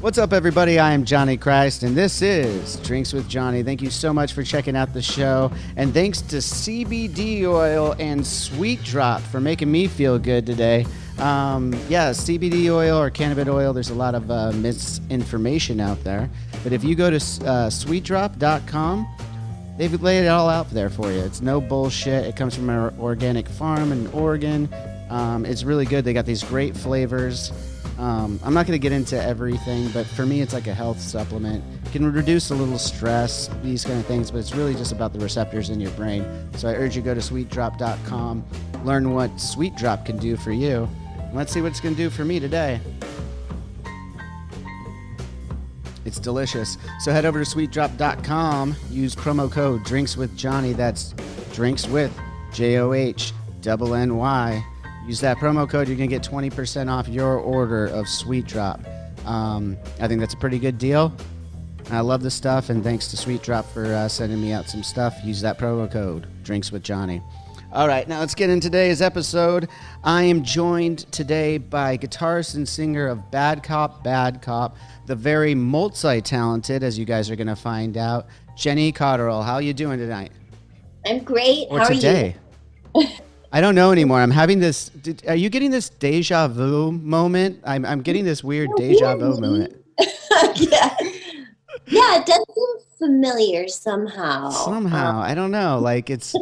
What's up, everybody? I am Johnny Christ, and this is Drinks with Johnny. Thank you so much for checking out the show, and thanks to CBD oil and Sweet Drop for making me feel good today. CBD oil or cannabis oil, there's a lot of misinformation out there, but if you go to sweetdrop.com, they've laid it all out there for you. It's no bullshit. It comes from an organic farm in Oregon. It's really good. They got these great flavors. I'm not going to get into everything, but for me, it's like a health supplement. It can reduce a little stress, these kind of things, but it's really just about the receptors in your brain. So I urge you to go to sweetdrop.com, learn what Sweet Drop can do for you. Let's see what it's going to do for me today. It's delicious. So head over to sweetdrop.com, use promo code DrinksWithJohnny. That's drinks with JOHNNY. Use that promo code. You're going to get 20% off your order of Sweet Drop. I think that's a pretty good deal. I love the stuff, and thanks to Sweet Drop for sending me out some stuff. Use that promo code, Drinks with Johnny. All right, now let's get in today's episode. I am joined today by guitarist and singer of Bad Cop, the very multi-talented, as you guys are going to find out, Jennie Cotterill. How are you doing tonight? I'm great. Or how today? Are you? I don't know anymore. I'm having this. Are you getting this deja vu moment? I'm getting this weird deja vu moment. Yeah, it does seem familiar somehow. I don't know. Like it's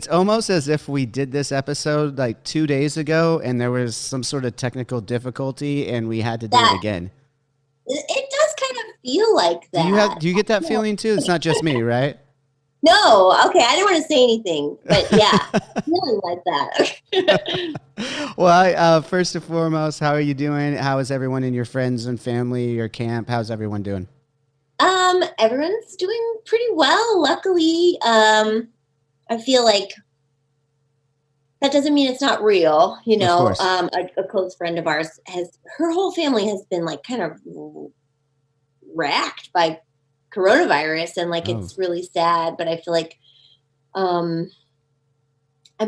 almost as if we did this episode like 2 days ago, and there was some sort of technical difficulty, and we had to do it again. It does kind of feel like that. Do you get that feeling too? It's not just me, right? No, okay. I didn't want to say anything, but yeah, feeling like that. Well, first and foremost, how are you doing? How is everyone in your friends and family, your camp? How's everyone doing? Everyone's doing pretty well, luckily. I feel like that doesn't mean it's not real, you know. Of course. A close friend of ours her whole family has been like kind of racked by coronavirus, and like it's really sad, but I feel like I'm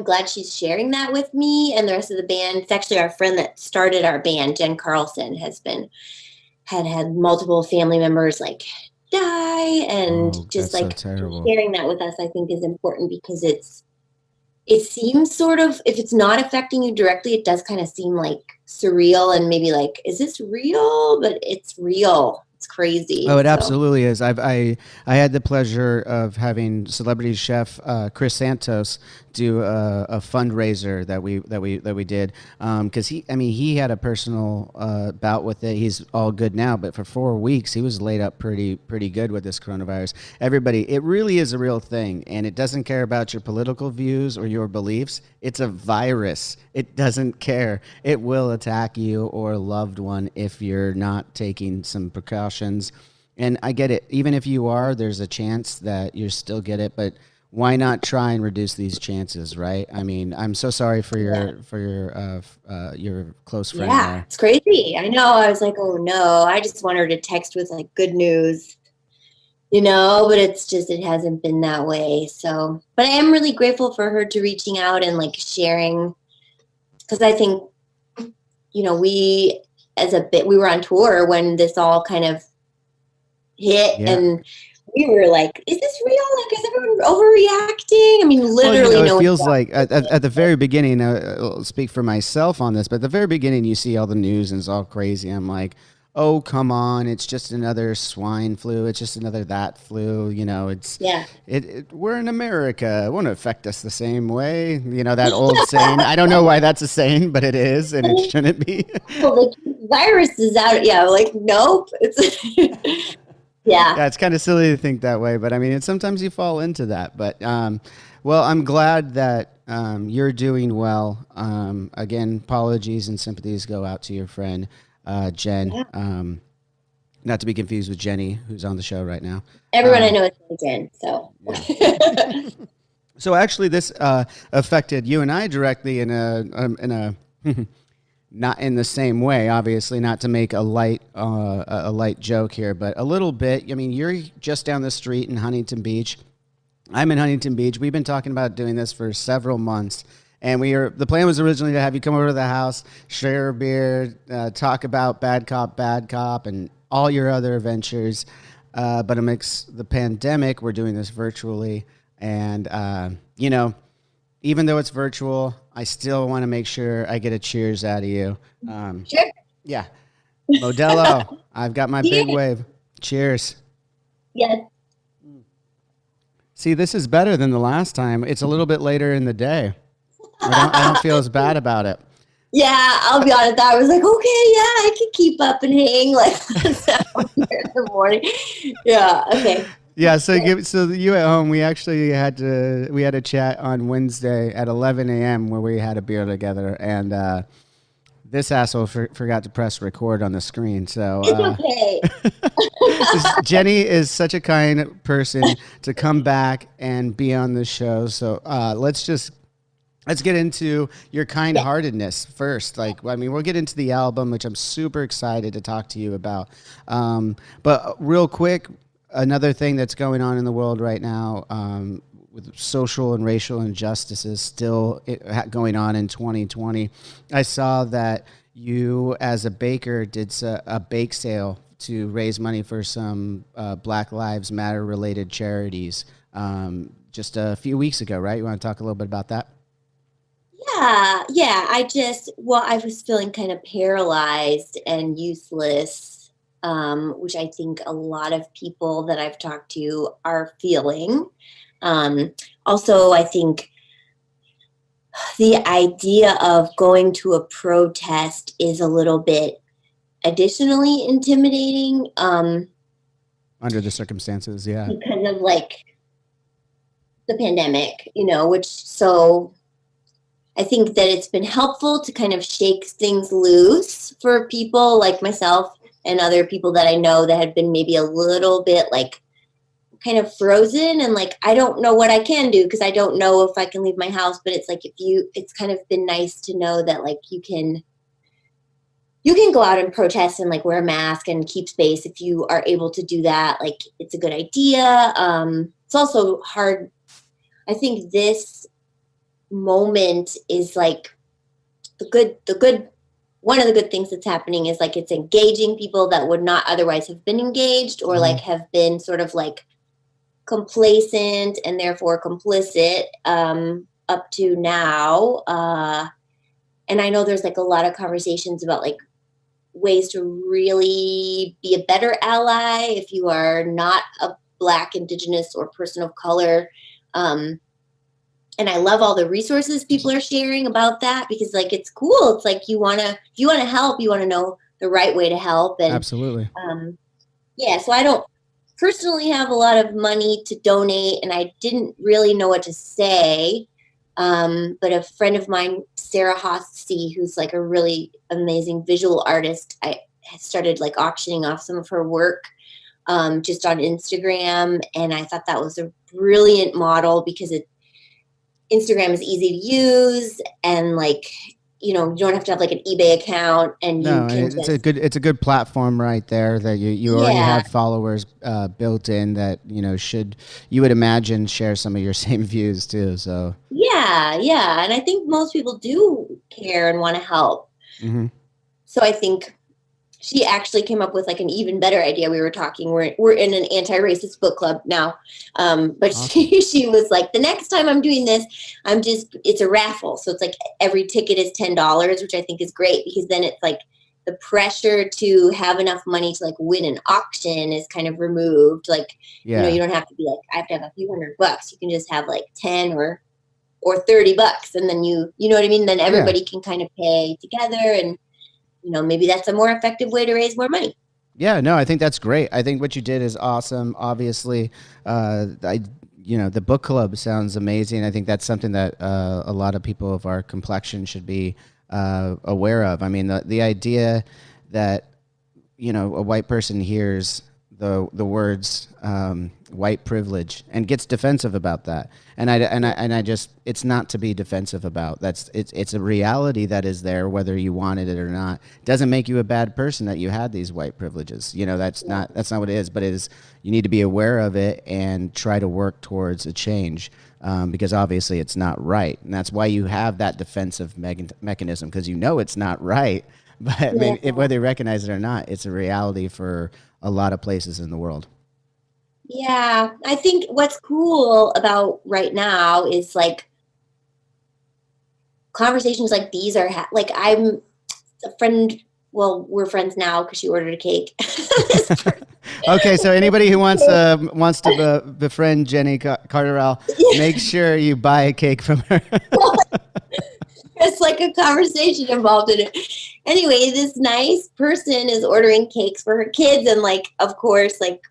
glad she's sharing that with me and the rest of the band. It's actually our friend that started our band, Jen Carlson, had multiple family members like die, and just like sharing that with us I think is important, because it seems sort of, if it's not affecting you directly, it does kind of seem like surreal and maybe like, is this real? But it's real. It's crazy. Oh, it absolutely is. I had the pleasure of having celebrity chef Chris Santos do a fundraiser that we did, because he had a personal bout with it. He's all good now, but for 4 weeks he was laid up pretty good with this coronavirus. Everybody, it really is a real thing, and it doesn't care about your political views or your beliefs. It's a virus. It doesn't care. It will attack you or a loved one if you're not taking some precautions. And I get it. Even if you are, there's a chance that you still get it, but why not try and reduce these chances, right? I mean, I'm so sorry for your close friend. Yeah, there. It's crazy. I know. I was like, oh no, I just want her to text with like good news, you know, but it's just, it hasn't been that way. So, but I am really grateful for her to reaching out and like sharing, because I think, you know, we were on tour when this all kind of hit, and we were like, is this real? Like, is everyone overreacting? I mean, literally, it feels like at the very beginning, I'll speak for myself on this, but at the very beginning, you see all the news and it's all crazy. I'm like, oh, come on. It's just another swine flu. It's just another that flu. You know, we're in America. It won't affect us the same way. You know, that old saying. I don't know why that's a saying, but it is, and it shouldn't be. Well, the virus is out. Yeah, like, nope. It's Yeah, it's kind of silly to think that way, but I mean, sometimes you fall into that. But, well, I'm glad that you're doing well. Again, apologies and sympathies go out to your friend, Jen. Not to be confused with Jennie, who's on the show right now. Everyone I know is Jen, so. Yeah. So actually, this affected you and I directly in a not in the same way, obviously, not to make a light joke here, but a little bit. I mean, you're just down the street in Huntington Beach. I'm in Huntington Beach. We've been talking about doing this for several months. And the plan was originally to have you come over to the house, share a beer, talk about Bad Cop, and all your other ventures. But amidst the pandemic, we're doing this virtually. And, even though it's virtual, I still want to make sure I get a cheers out of you. Sure. Yeah. Modelo, I've got my big Cheers. wave. Cheers. Yes. See, this is better than the last time. It's a little bit later in the day. I don't feel as bad about it. Yeah, I'll be honest. I was like, okay, yeah, I can keep up and hang like in the morning. Yeah, okay. Yeah, so you at home, we actually had a chat on Wednesday at 11 a.m. where we had a beer together, and this asshole forgot to press record on the screen. So it's okay. Jennie is such a kind person to come back and be on the show. So let's get into your kind-heartedness first. We'll get into the album, which I'm super excited to talk to you about. But real quick, another thing that's going on in the world right now with social and racial injustices still going on in 2020. I saw that you, as a baker, did a bake sale to raise money for some Black Lives Matter related charities just a few weeks ago, right? You want to talk a little bit about that? Yeah. I was feeling kind of paralyzed and useless, which I think a lot of people that I've talked to are feeling. Also, I think the idea of going to a protest is a little bit additionally intimidating. Under the circumstances, yeah. Because of like the pandemic, so I think that it's been helpful to kind of shake things loose for people like myself and other people that I know that have been maybe a little bit like kind of frozen and like, I don't know what I can do because I don't know if I can leave my house. But it's like, it's kind of been nice to know that like you can go out and protest and like wear a mask and keep space if you are able to do that. Like it's a good idea. It's also hard. I think this moment is like the good one of the good things that's happening is like it's engaging people that would not otherwise have been engaged or like have been sort of like complacent and therefore complicit up to now. And I know there's like a lot of conversations about like ways to really be a better ally if you are not a Black, Indigenous, or person of color. And I love all the resources people are sharing about that because like it's cool. It's like if you want to help, you want to know the right way to help. And absolutely. So I don't personally have a lot of money to donate and I didn't really know what to say. But a friend of mine, Sarah Hosty, who's like a really amazing visual artist, I started like auctioning off some of her work just on Instagram. And I thought that was a brilliant model because Instagram is easy to use and like, you don't have to have like an eBay account and it's a good platform right there that you already have followers built in that, you would imagine share some of your same views too. So yeah. And I think most people do care and want to help. Mm-hmm. So I think she actually came up with like an even better idea. We were talking, we're in an anti-racist book club now. But awesome. she was like, the next time I'm doing this, it's a raffle. So it's like every ticket is $10, which I think is great because then it's like the pressure to have enough money to like win an auction is kind of removed. Like, you don't have to be like, I have to have a few $100. You can just have like 10 or $30. And then you know what I mean? Then everybody can kind of pay together and, maybe that's a more effective way to raise more money. Yeah, no, I think that's great. I think what you did is awesome. Obviously, the book club sounds amazing. I think that's something that a lot of people of our complexion should be aware of. I mean, the idea that, a white person hears the words white privilege and gets defensive about that. And I just, it's not to be defensive about. It's a reality that is there, whether you wanted it or not. It doesn't make you a bad person that you had these white privileges. That's not what it is, but it is, you need to be aware of it and try to work towards a change. Because obviously it's not right. And that's why you have that defensive mechanism, because it's not right. but Yeah. maybe whether you recognize it or not, it's a reality for a lot of places in the world. Yeah. I think what's cool about right now is like conversations like these are like I'm a friend. Well, we're friends now because she ordered a cake. Okay, so anybody who wants to befriend Jennie Cotterill, make sure you buy a cake from her. It's like a conversation involved in it. Anyway, this nice person is ordering cakes for her kids, and like, of course, like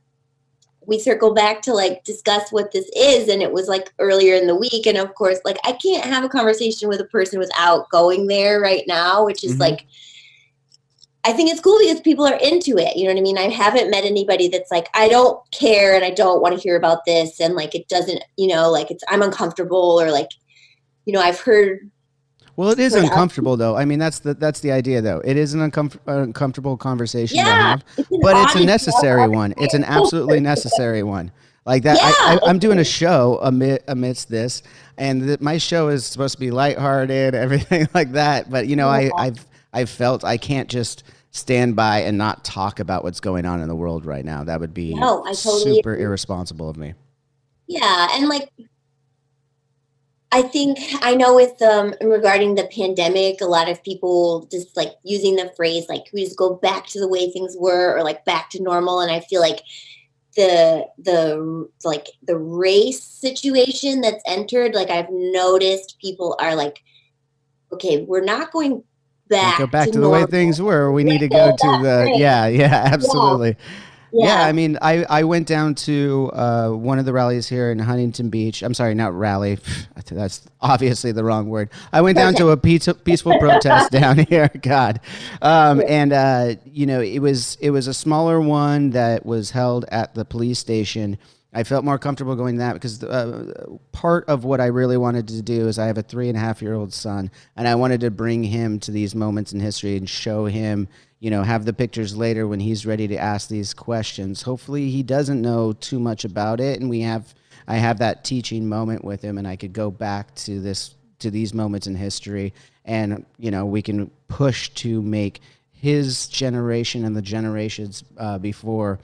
we circle back to like discuss what this is, and it was like earlier in the week, and of course, like I can't have a conversation with a person without going there right now, which is Mhm. like I think it's cool because people are into it. You know what I mean? I haven't met anybody that's like, I don't care and I don't want to hear about this. And like, it doesn't, like I'm uncomfortable or like, I've heard Well, it is like, uncomfortable though. I mean, that's the idea though. It is an uncomfortable conversation to yeah, have, it's an but it's a honest, necessary one. It's an absolutely necessary one. Like that, yeah, I'm doing a show amidst this, and my show is supposed to be lighthearted, everything like that. But I've felt I can't just stand by and not talk about what's going on in the world right now. That would be no, I totally super agree. irresponsible of me. Yeah. And like, I think I know with regarding the pandemic, a lot of people just like using the phrase like we just go back to the way things were or like back to normal. And I feel like the race situation that's entered, like I've noticed people are like, okay, we're not going Can't go back back to to the way normal. things were. We need to go Right, to the right. yeah, Yeah, absolutely. Yeah, yeah. I mean, I went down to one of the rallies here in Huntington Beach. I'm sorry, not rally. That's obviously the wrong word. I went down Protest. to a peaceful protest down here. God, Yeah. and it was a smaller one that was held at the police station. I felt more comfortable going that because part of what I really wanted to do is I have a 3.5-year-old son, and I wanted to bring him to these moments in history and show him, have the pictures later when he's ready to ask these questions. Hopefully, he doesn't know too much about it, and I have that teaching moment with him, and I could go back to these moments in history, and we can push to make his generation and the generations before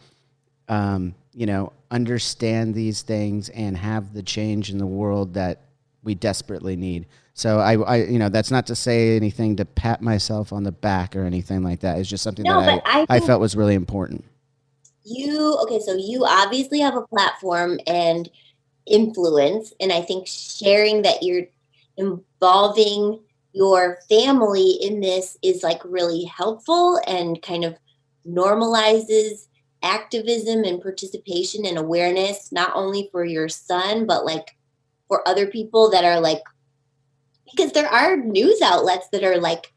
understand these things and have the change in the world that we desperately need. So that's not to say anything to pat myself on the back or anything like that. It's just something that No, but I I think felt was really important. okay, so you obviously have a platform and influence, and I think sharing that you're involving your family in this is like really helpful and kind of normalizes activism and participation and awareness, not only for your son but like for other people that are like, because there are news outlets that are like,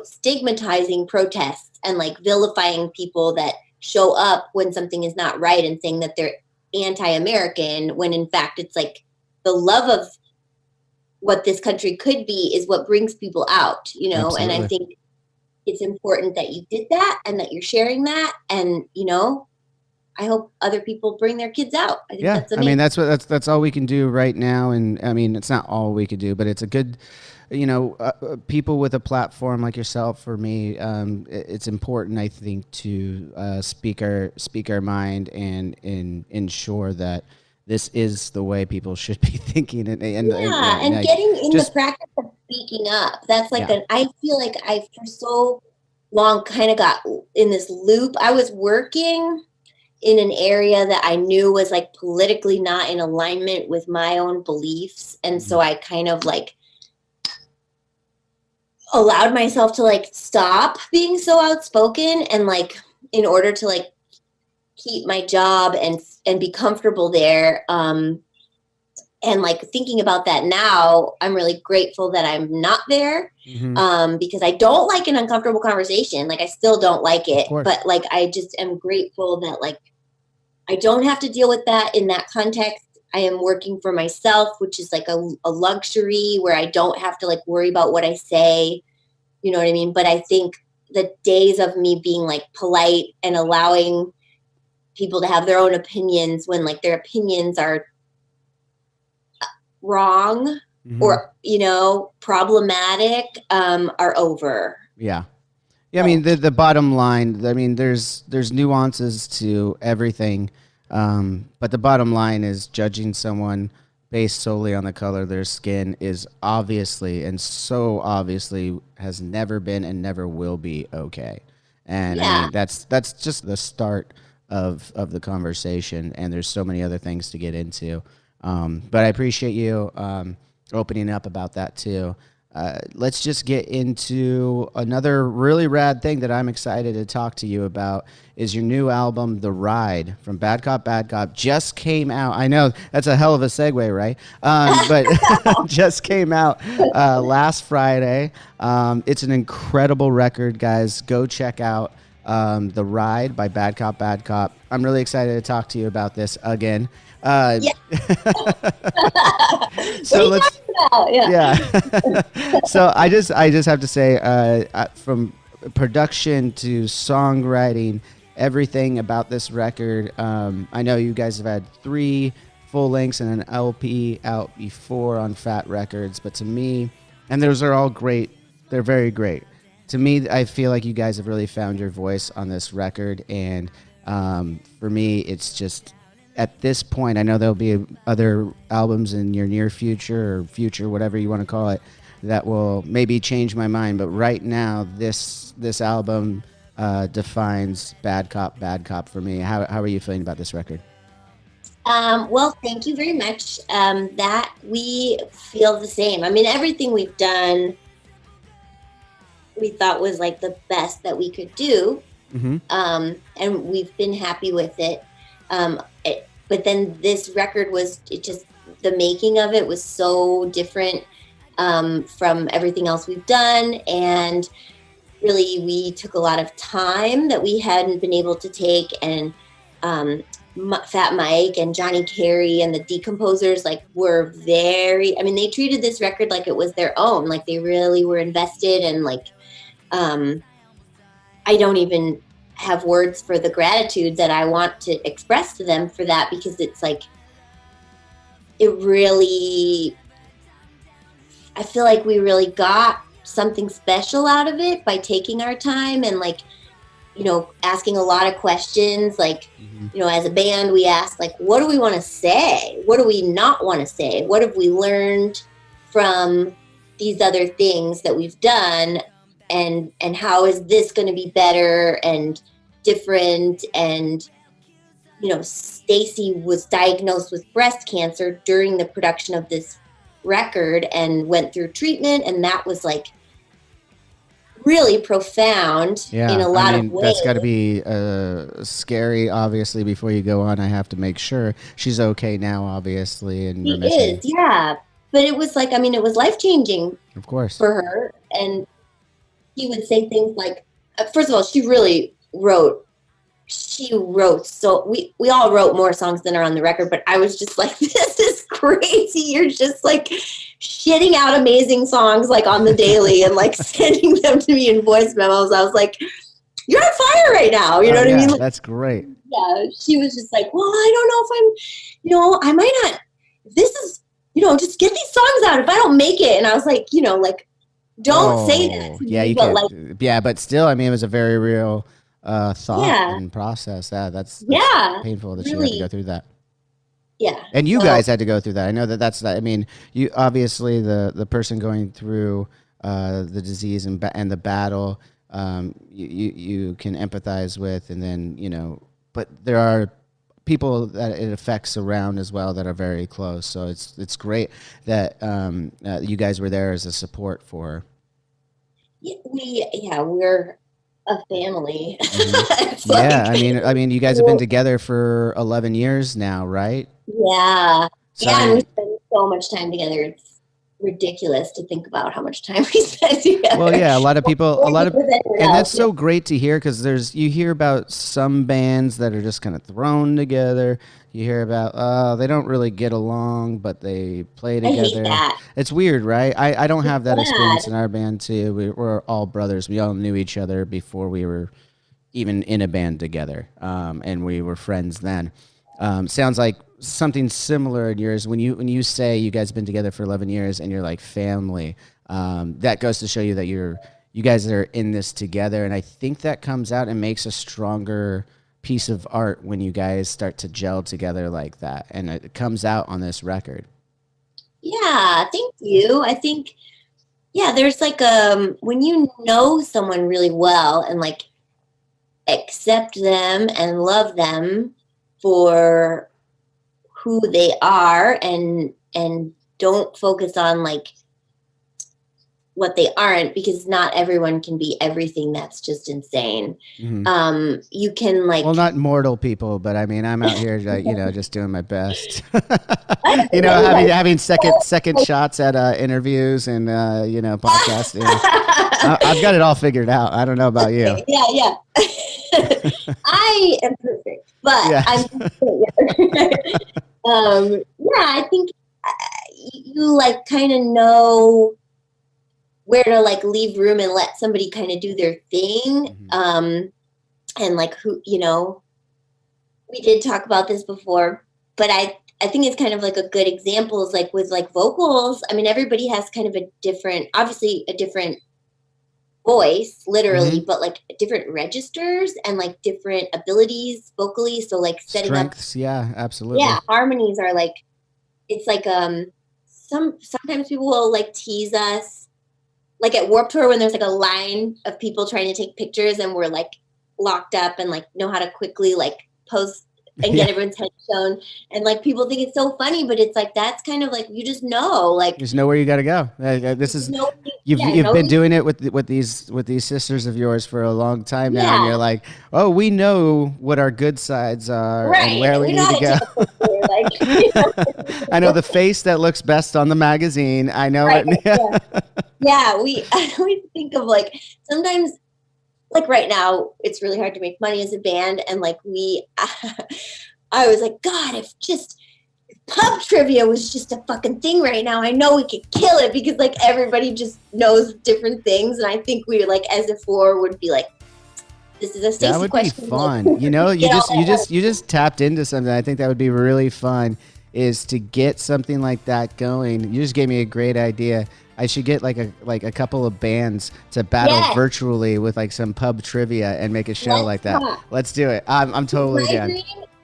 stigmatizing protests and like vilifying people that show up when something is not right and saying that they're anti-American, when in fact it's like the love of what this country could be is what brings people out, and I Absolutely. think it's important that you did that and that you're sharing that, and I hope other people bring their kids out. I think Yeah, that's I mean amazing. that's all we can do right now, and I mean it's not all we could do, but it's a good, people with a platform like yourself. For me, it's important, I think, to speak our mind and ensure that this is the way people should be thinking, Yeah, and and like getting in the just practice of speaking up. That's like yeah. I feel like I for so long kind of got in this loop. I was working in an area that I knew was like politically not in alignment with my own beliefs. And Mhm. so I kind of like allowed myself to like stop being so outspoken and like in order to like keep my job and be comfortable there. And like thinking about that now, I'm really grateful that I'm not there, Mhm. because I don't like an uncomfortable conversation. Like I still don't like Of it, course. but like I just am grateful that like I don't have to deal with that in that context. I am working for myself, which is like a luxury where I don't have to like worry about what I say. You know what I mean? But I think the days of me being like polite and allowing people to have their own opinions when like their opinions are wrong Mhm. or problematic, are over. Yeah. Yeah, I mean the bottom line. I mean, there's nuances to everything, but the bottom line is judging someone based solely on the color of their skin is obviously and so obviously has never been and never will be okay. And I Yeah. mean that's just the start of the conversation, and there's so many other things to get into. But I appreciate you opening up about that too. Let's just get into another really rad thing that I'm excited to talk to you about is your new album, The Ride, from Bad Cop, just came out. I know that's a hell of a segue, right? But just came out last Friday. It's an incredible record, guys. Go check out The Ride by Bad Cop. I'm really excited to talk to you about this again. Yeah. So let's. Yeah. Yeah. So I just have to say, from production to songwriting, everything about this record. I know you guys have had 3 full lengths and an LP out before on Fat Records, but to me, and those are all great. They're very great. To me, I feel like you guys have really found your voice on this record, and for me, it's just at this point, I know there'll be other albums in your near future or future, whatever you want to call it, that will maybe change my mind. But right now, this album defines Bad Cop for me. How are you feeling about this record? Well, thank you very much. That we feel the same. I mean, everything we've done, we thought was like the best that we could do. Mm-hmm. And we've been happy with it. But then this record was the making of it was so different from everything else we've done. And really, we took a lot of time that we hadn't been able to take. And Fat Mike and Johnny Carey and the Decomposers, were they treated this record like it was their own. Like, they really were invested, and I don't even have words for the gratitude that I want to express to them for that, because it's I feel like we really got something special out of it by taking our time and asking a lot of questions. As a band, we asked, what do we want to say? What do we not want to say? What have we learned from these other things that we've done? And how is this going to be better and different? And, Stacy was diagnosed with breast cancer during the production of this record and went through treatment. And that was really profound in a lot of ways. That's got to be scary, obviously. Before you go on, I have to make sure she's okay now, obviously. And she is, yeah. But it was it was life-changing, of course, for her. And he would say things first of all, she wrote so we all wrote more songs than are on the record, but I was just this is crazy. You're just shitting out amazing songs on the daily and sending them to me in voice memos. I was like, you're on fire right now. You know what I mean? That's great. Yeah. She was just well, I don't know if I'm, I might not, this is, just get these songs out if I don't make it. And I was don't say that. Yeah, you can. But still, it was a very real thought and process. That's painful that really, you had to go through that. Yeah. And you guys had to go through that. I know that's that. You obviously the person going through the disease and the battle, you can empathize with, and then but there are people that it affects around as well that are very close. So it's great that you guys were there as a support for her. Yeah, we're a family. Mm-hmm. You guys have been together for 11 years now, right? Yeah. And we spend so much time together. It's ridiculous to think about how much time we spend together. Well, yeah, and that's so great to hear, because you hear about some bands that are just kind of thrown together. You hear about they don't really get along, but they play together. I hate that. It's weird, right? I don't have that experience in our band too. We're all brothers. We all knew each other before we were even in a band together, and we were friends then. Sounds like something similar in yours. When you say you guys have been together for 11 years and you're like family, that goes to show you that you guys are in this together. And I think that comes out and makes a stronger piece of art when you guys start to gel together like that. And it comes out on this record. Yeah, thank you. I think, yeah, there's like, when you know someone really well and like accept them and love them for who they are, and don't focus on like what they aren't, because not everyone can be everything. That's just insane. You can like, well, not mortal people, but I mean, I'm out here, just doing my best. Having second shots at interviews and podcasts. I've got it all figured out. I don't know about you. Yeah. I am perfect, but yes. I think you like kind of know where to like leave room and let somebody kind of do their thing. And like who, we did talk about this before, but I think it's kind of like a good example is like with like vocals. I mean, everybody has kind of obviously a different voice, literally, but like different registers and like different abilities vocally. So like setting strengths, up. Yeah, absolutely. Yeah. Harmonies are like, it's like, sometimes people will like tease us, like at Warped Tour when there's like a line of people trying to take pictures and we're like locked up and like know how to quickly like pose and get everyone's head shown, and like people think it's so funny, but it's like that's kind of like you just know where you got to go. This is you've been doing it with these sisters of yours for a long time now, and you're like, oh, we know what our good sides are and where we need to go. I know the face that looks best on the magazine. I know it. I always think of like sometimes. Like right now, it's really hard to make money as a band. And like I was like, God, if pub trivia was just a fucking thing right now, I know we could kill it, because like everybody just knows different things. And I think we like as a four would be like, this is a Stacey question. That would be fun. You just tapped into something. I think that would be really fun, is to get something like that going. You just gave me a great idea. I should get like a couple of bands to battle virtually with like some pub trivia and make a show like that. Let's do it. I'm totally down.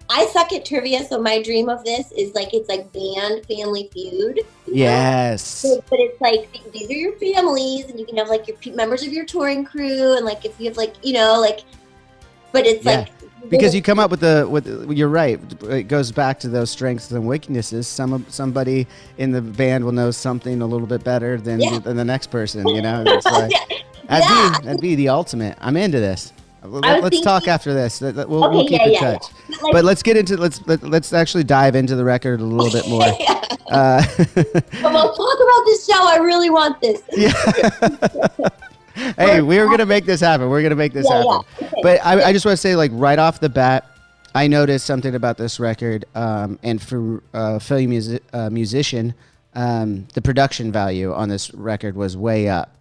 I suck at trivia, so my dream of this is like it's like band Family Feud. Yes. But it's like these are your families, and you can have like your members of your touring crew, and like if you have like but it's like. Because you come up with you're right. It goes back to those strengths and weaknesses. Somebody in the band will know something a little bit better than the next person. It's like that'd be the ultimate. I'm into this. Let's talk after this. We'll keep in touch. But let's get into let's actually dive into the record a little bit more. Well, talk about this show. I really want this. Hey, we're going to make this happen. Okay. But I just want to say, like, right off the bat, I noticed something about this record, and for a fellow musician, the production value on this record was way up.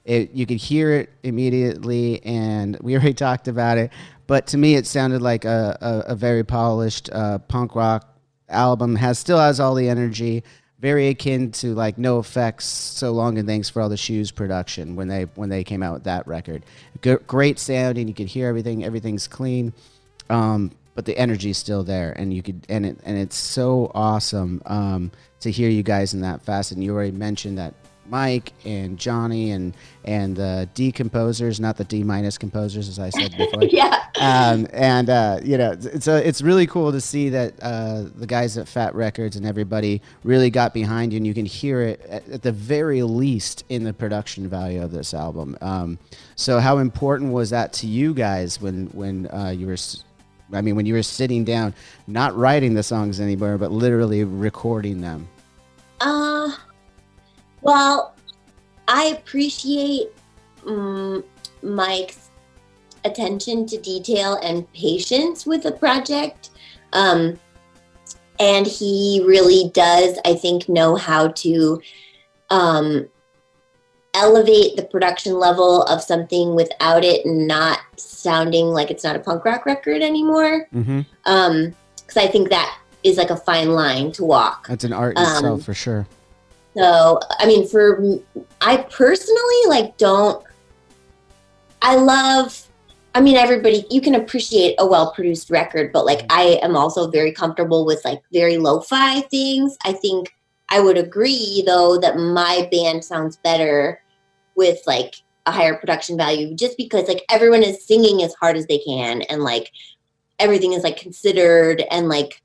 You could hear it immediately, and we already talked about it, but to me it sounded like a very polished punk rock album. Still has all the energy. Very akin to like No Effects, So Long and Thanks for All the Shoes production when they came out with that record. Great sounding, you could hear everything. Everything's clean, but the energy's still there, and it's so awesome to hear you guys in that fast. And you already mentioned that Mike and Johnny and the D composers, not the D minus composers, as I said before. It's really cool to see that the guys at Fat Records and everybody really got behind you, and you can hear it at the very least in the production value of this album. So how important was that to you guys when you were? When you were sitting down, not writing the songs anymore, but literally recording them. Well, I appreciate Mike's attention to detail and patience with the project. And he really does, I think, know how to elevate the production level of something without it not sounding like it's not a punk rock record anymore. Because I think that is like a fine line to walk. That's an art itself, for sure. So, I personally don't I love, I mean, everybody, you can appreciate a well-produced record, but like I am also very comfortable with like very lo-fi things. I think I would agree though that my band sounds better with like a higher production value, just because like everyone is singing as hard as they can, and like everything is like considered, and like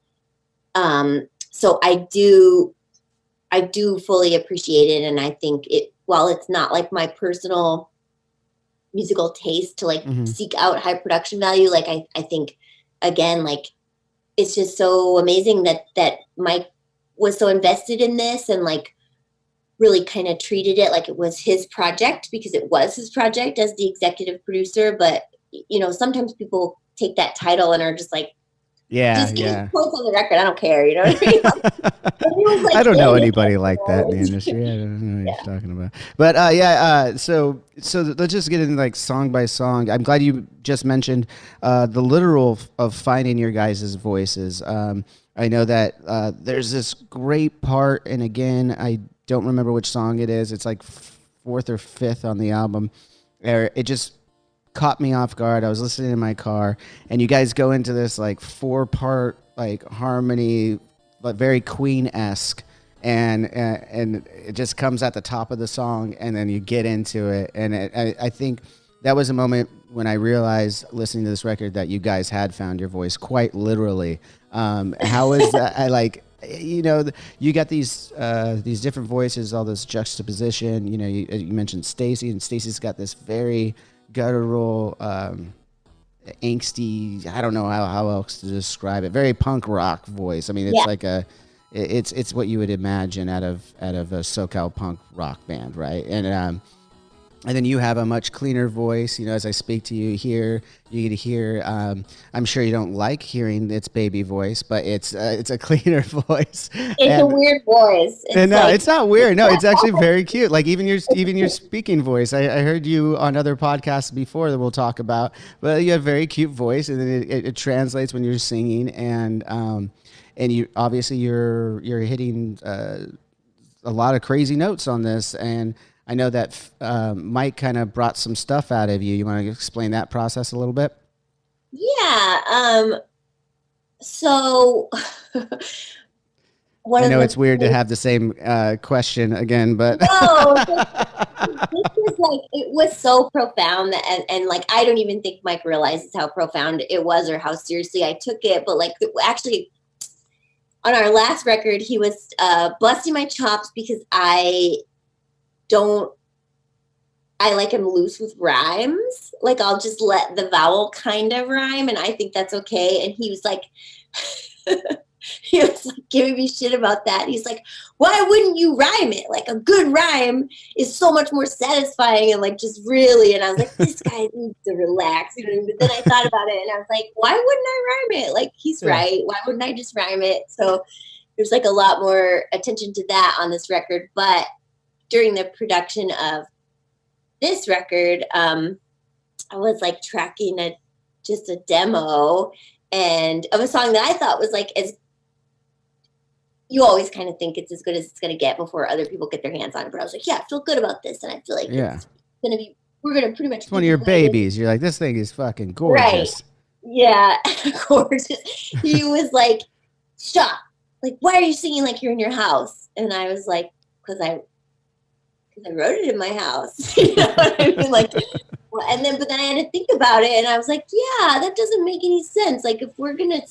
so I do fully appreciate it, and I think it, while it's not like my personal musical taste to like seek out high production value, like I think again, like it's just so amazing that Mike was so invested in this, and like really kind of treated it like it was his project, because it was his project as the executive producer. But you know, sometimes people take that title and are just like, just give me quotes on the record, I don't care, you know what I mean? Like, I don't know anybody like that in the industry. I don't know what you're talking about. But so let's just get into like song by song. I'm glad you just mentioned the literal of finding your guys' voices. I know that there's this great part, and again, I don't remember which song it is. It's like fourth or fifth on the album. It just caught me off guard. I was listening in my car, and you guys go into this like 4-part like harmony, but very Queen-esque, and it just comes at the top of the song, and then you get into it. And I think that was a moment when I realized, listening to this record, that you guys had found your voice quite literally. How is that? I like, you know, you got these different voices, all this juxtaposition. You know, you mentioned Stacy, and Stacy's got this very guttural, angsty, I don't know how else to describe it, very punk rock voice. I mean, it's like it's what you would imagine out of a SoCal punk rock band, right? And then you have a much cleaner voice. You know, as I speak to you here, you get to hear. I'm sure you don't like hearing its baby voice, but it's a cleaner voice. It's a weird voice. No, it's not weird. No, it's actually very cute. Like even your speaking voice. I heard you on other podcasts before that we'll talk about. But you have a very cute voice, and then it translates when you're singing, and you obviously you're hitting a lot of crazy notes on this. And I know that Mike kind of brought some stuff out of you. You want to explain that process a little bit? Yeah. So I know it's weird to have the same question again, but no, this was like, it was so profound, and like I don't even think Mike realizes how profound it was or how seriously I took it. But like actually, on our last record, he was busting my chops because I like am loose with rhymes. Like I'll just let the vowel kind of rhyme, and I think that's okay. And he was like, he was like giving me shit about that. He's like, why wouldn't you rhyme it? Like a good rhyme is so much more satisfying, and like just really. And I was like, this guy needs to relax. You know. But then I thought about it, and I was like, why wouldn't I rhyme it? Like he's right. Why wouldn't I just rhyme it? So there's like a lot more attention to that on this record. But during the production of this record, I was like tracking just a demo and of a song that I thought was like, as you always kind of think it's as good as it's going to get before other people get their hands on it. But I was like, yeah, I feel good about this. And I feel like it's going to be, we're going to pretty much. It's one of your babies. You're like, this thing is fucking gorgeous. Right. Yeah. Gorgeous. He was like, stop. Like, why are you singing like you're in your house? And I was like, because I wrote it in my house. You know what I mean? Like, but then I had to think about it, and I was like, yeah, that doesn't make any sense. Like, if we're gonna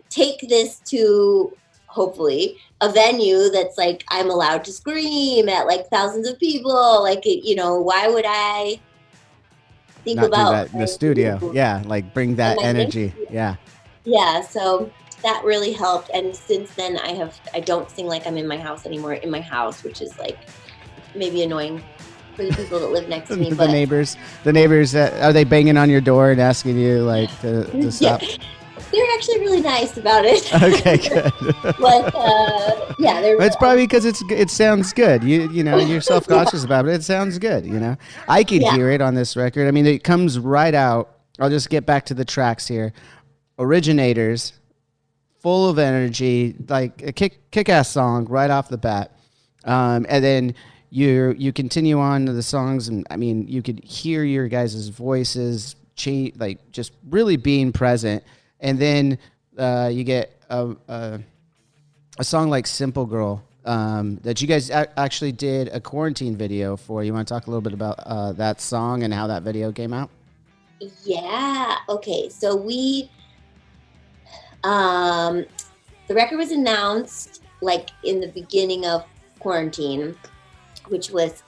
take this to hopefully a venue that's like I'm allowed to scream at like thousands of people, like you know, why would I think not about do that in the studio? Yeah, like bring that energy. Yeah. So that really helped, and since then I don't sing like I'm in my house anymore. In my house, which is like maybe annoying for the people that live next to me. The neighbors, are they banging on your door and asking you like to stop? Yeah. They're actually really nice about it. Okay, good. But yeah, it's probably because it sounds good. You know, you're self-conscious about it. It sounds good. You know, I could hear it on this record. I mean, it comes right out. I'll just get back to the tracks here. Originators, full of energy, like a kick-ass song right off the bat, and then you continue on to the songs, and I mean, you could hear your guys' voices change, like just really being present. And then you get a song like "Simple Girl" that you guys actually did a quarantine video for. You want to talk a little bit about that song and how that video came out? Yeah. Okay. So the record was announced like in the beginning of quarantine, which was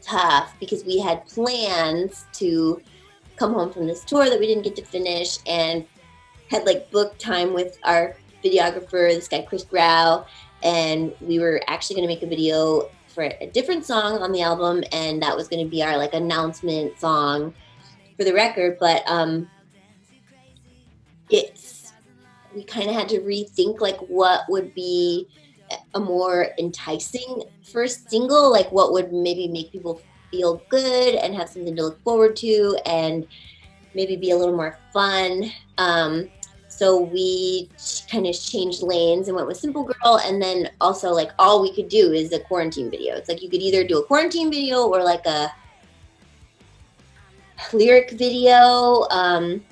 tough because we had plans to come home from this tour that we didn't get to finish, and had like booked time with our videographer, this guy Chris Grau, and we were actually going to make a video for a different song on the album, and that was going to be our like announcement song for the record. But it's we kind of had to rethink like what would be a more enticing first single, like what would maybe make people feel good and have something to look forward to, and maybe be a little more fun. So we kind of changed lanes and went with Simple Girl. And then also like all we could do is a quarantine video. It's like you could either do a quarantine video or like a lyric video,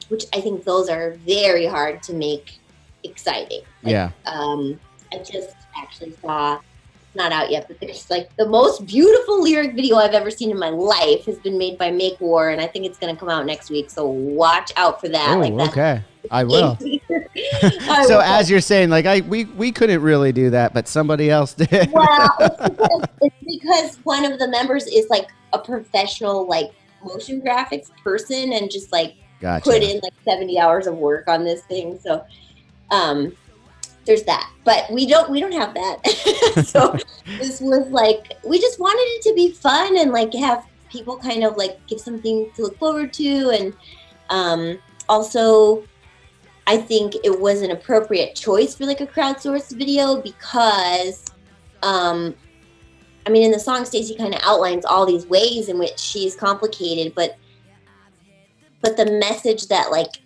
which I think those are very hard to make exciting. Like, Yeah. I just actually saw, it's not out yet, but there's like the most beautiful lyric video I've ever seen in my life has been made by Make War, and I think it's going to come out next week. So watch out for that. Oh, like that's okay. I will. So as you're saying, like we couldn't really do that, but somebody else did. Well, it's because one of the members is like a professional like motion graphics person and just like Gotcha. put in like 70 hours of work on this thing. So there's that, but we don't have that. So this was like, we just wanted it to be fun and like have people kind of like give something to look forward to. And also I think it was an appropriate choice for like a crowdsourced video because I mean, in the song, Stacey kind of outlines all these ways in which she's complicated, but the message that like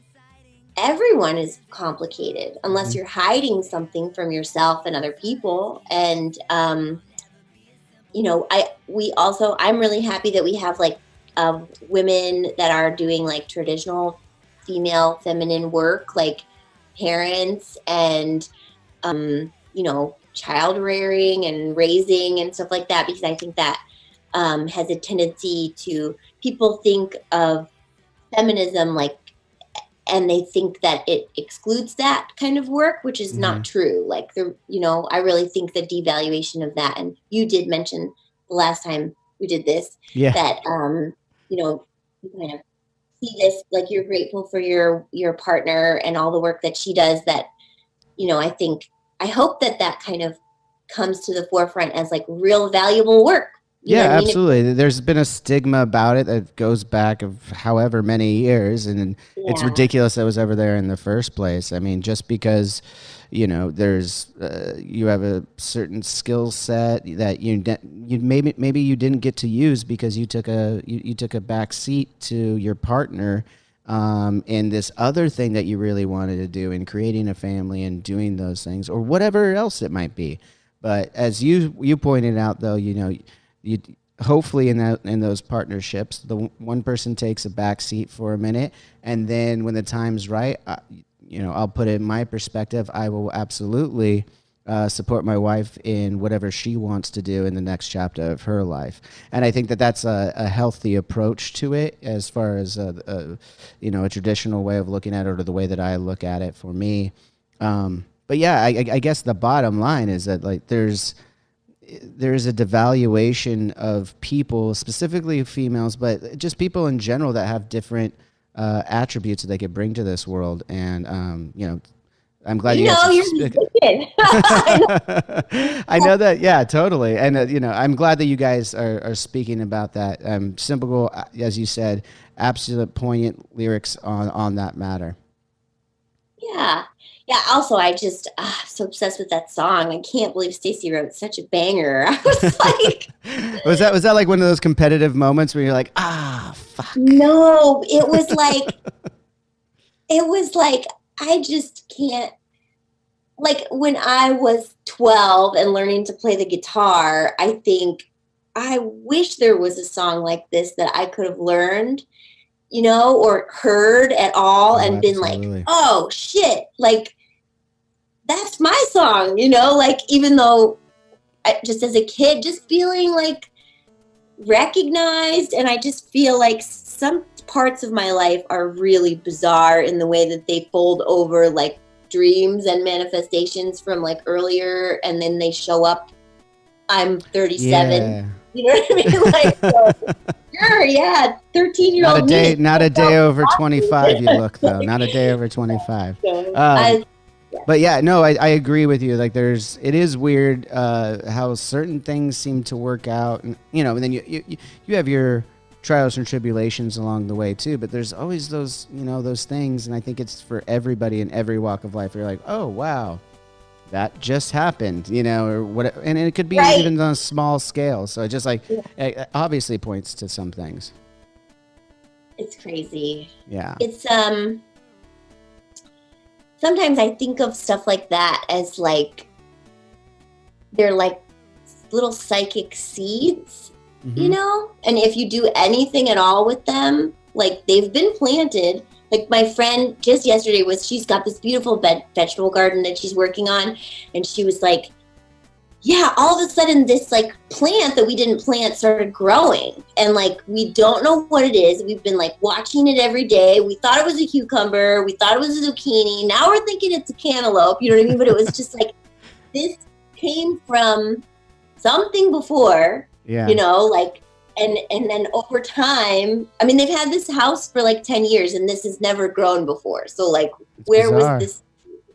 everyone is complicated unless you're hiding something from yourself and other people. And you know, I'm really happy that we have like women that are doing like traditional female feminine work, like parents and you know, child rearing and raising and stuff like that, because I think that has a tendency to, people think of feminism like, and they think that it excludes that kind of work, which is not true. Like you know, I really think the devaluation of that, and you did mention the last time we did this, that you know, you kind of see this, like you're grateful for your partner and all the work that she does, that, you know, I hope that kind of comes to the forefront as like real valuable work. Yeah, absolutely. There's been a stigma about it that goes back of however many years, and it's ridiculous that it was ever there in the first place. I mean, just because, you know, there's you have a certain skill set that you maybe you didn't get to use because you took a back seat to your partner in this other thing that you really wanted to do, in creating a family and doing those things, or whatever else it might be. But as you pointed out, though, you know, you hopefully in those partnerships, the one person takes a back seat for a minute, and then when the time's right, you know, I'll put it in my perspective, I will absolutely support my wife in whatever she wants to do in the next chapter of her life. And I think that that's a healthy approach to it, as far as you know, a traditional way of looking at it, or the way that I look at it for me. But yeah, I guess the bottom line is that like there's a devaluation of people, specifically females, but just people in general that have different attributes that they could bring to this world. And you know, I'm glad you guys you're speaking. I know that. Yeah, totally. And you know, I'm glad that you guys are speaking about that. Simple Girl, as you said, absolute poignant lyrics on that matter. Yeah. Yeah. Also, I'm so obsessed with that song. I can't believe Stacey wrote such a banger. I was like, was that like one of those competitive moments where you're like, fuck? No, it was like, I just can't, like when I was 12 and learning to play the guitar, I think I wish there was a song like this that I could have learned, or heard at all, Oh, and been like, absolutely. oh shit, like that's my song, like even though just as a kid, just feeling like recognized. And I just feel like some parts of my life are really bizarre in the way that they fold over like dreams and manifestations from like earlier, and then they show up. I'm 37. Yeah. You know what I mean? Like, so, sure, yeah, 13-year-old me. Not a day over 25 you look, though. Not a day over 25. So, But yeah, no, I agree with you. Like it is weird how certain things seem to work out. And, and then you have your trials and tribulations along the way too, but there's always those, those things. And I think it's for everybody in every walk of life. You're like, oh, wow, that just happened, or what, and it could be right. even on a small scale. So it just it obviously points to some things. It's crazy. Yeah. It's, sometimes I think of stuff like that as like, they're like little psychic seeds, Mm-hmm. And if you do anything at all with them, like they've been planted. Like my friend just yesterday she's got this beautiful vegetable garden that she's working on. And she was like, yeah, all of a sudden this like plant that we didn't plant started growing, and like we don't know what it is. We've been like watching it every day. We thought it was a cucumber, we thought it was a zucchini, now we're thinking it's a cantaloupe, you know what I mean? But it was just like, this came from something before, Yeah. like, and then over time, I mean, they've had this house for like 10 years and this has never grown before, so like It's where bizarre. was this,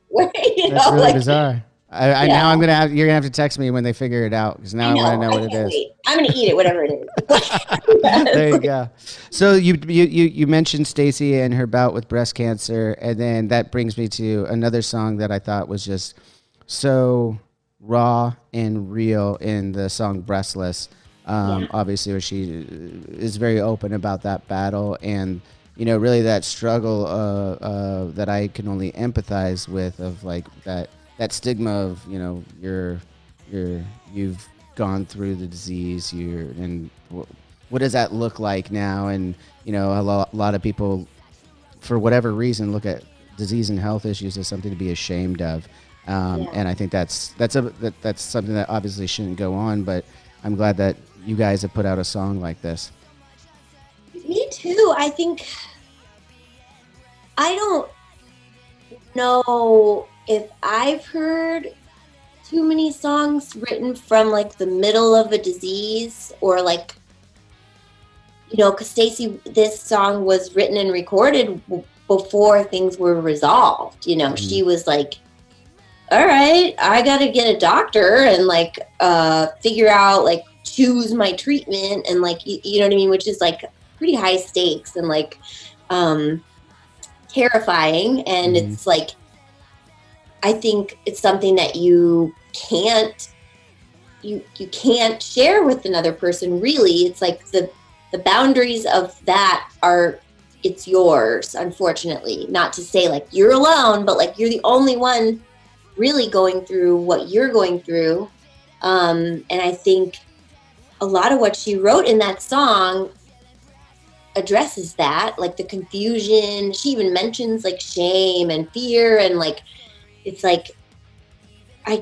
where, That's really like, bizarre. I now you're gonna have to text me when they figure it out, because now I want to know what it is. Wait. I'm gonna eat it, whatever it is. There you go. So you mentioned Stacey and her bout with breast cancer, and then that brings me to another song that I thought was just so raw and real in the song "Breastless." Obviously, where she is very open about that battle, and really that struggle that I can only empathize with, of like that stigma of you've gone through the disease, and what does that look like now? And a lot of people, for whatever reason, look at disease and health issues as something to be ashamed of, and I think that's something that obviously shouldn't go on. But I'm glad that you guys have put out a song like this. Me too. I think, I don't know if I've heard too many songs written from like the middle of a disease, or like, because Stacey, this song was written and recorded before things were resolved. Mm-hmm. She was like, all right, I got to get a doctor and like figure out, like, choose my treatment, and like, you know what I mean? Which is like pretty high stakes and like terrifying. And Mm-hmm. it's like, I think it's something that you can't share with another person, really. It's like the boundaries of that are, it's yours, unfortunately. Not to say like you're alone, but like you're the only one really going through what you're going through. And I think a lot of what she wrote in that song addresses that, like the confusion. She even mentions like shame and fear, and like, it's like, I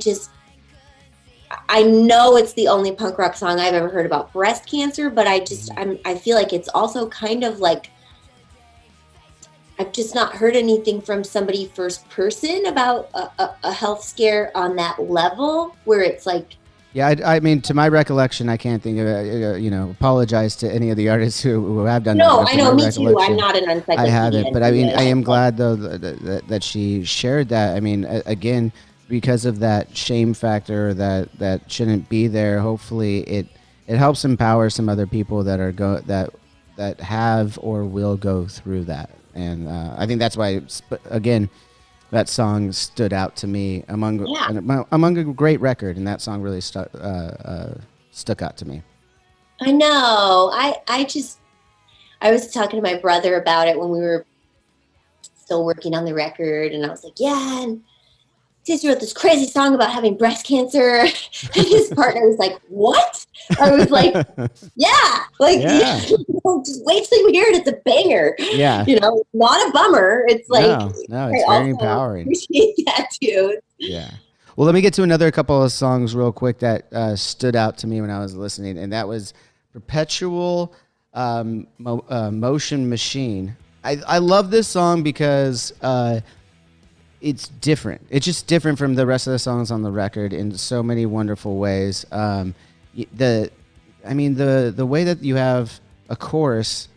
know it's the only punk rock song I've ever heard about breast cancer, but I feel like it's also kind of like, I've just not heard anything from somebody first person about a health scare on that level, where it's like, yeah, I mean, to my recollection, I can't think of it. Apologize to any of the artists who have done that. No, I know, me too. I'm not an encyclopedia. I haven't, but I mean, I am glad though that she shared that. I mean, again, because of that shame factor that shouldn't be there. Hopefully, it helps empower some other people that are that have or will go through that. And I think that's why, again, that song stood out to me among a great record, and that song really stuck out to me. I know. I was talking to my brother about it when we were still working on the record, and I was like, yeah, and Stacey wrote this crazy song about having breast cancer. And his partner was like, what? I was like, yeah, like, Yeah. just wait till you hear it. It's a banger. Yeah. Not a bummer. It's like, no, it's I very also empowering. appreciate that too. Yeah. Well, let me get to another couple of songs real quick that stood out to me when I was listening, and that was Perpetual Motion Machine. I love this song because it's different. It's just different from the rest of the songs on the record in so many wonderful ways. The way that you have a chorus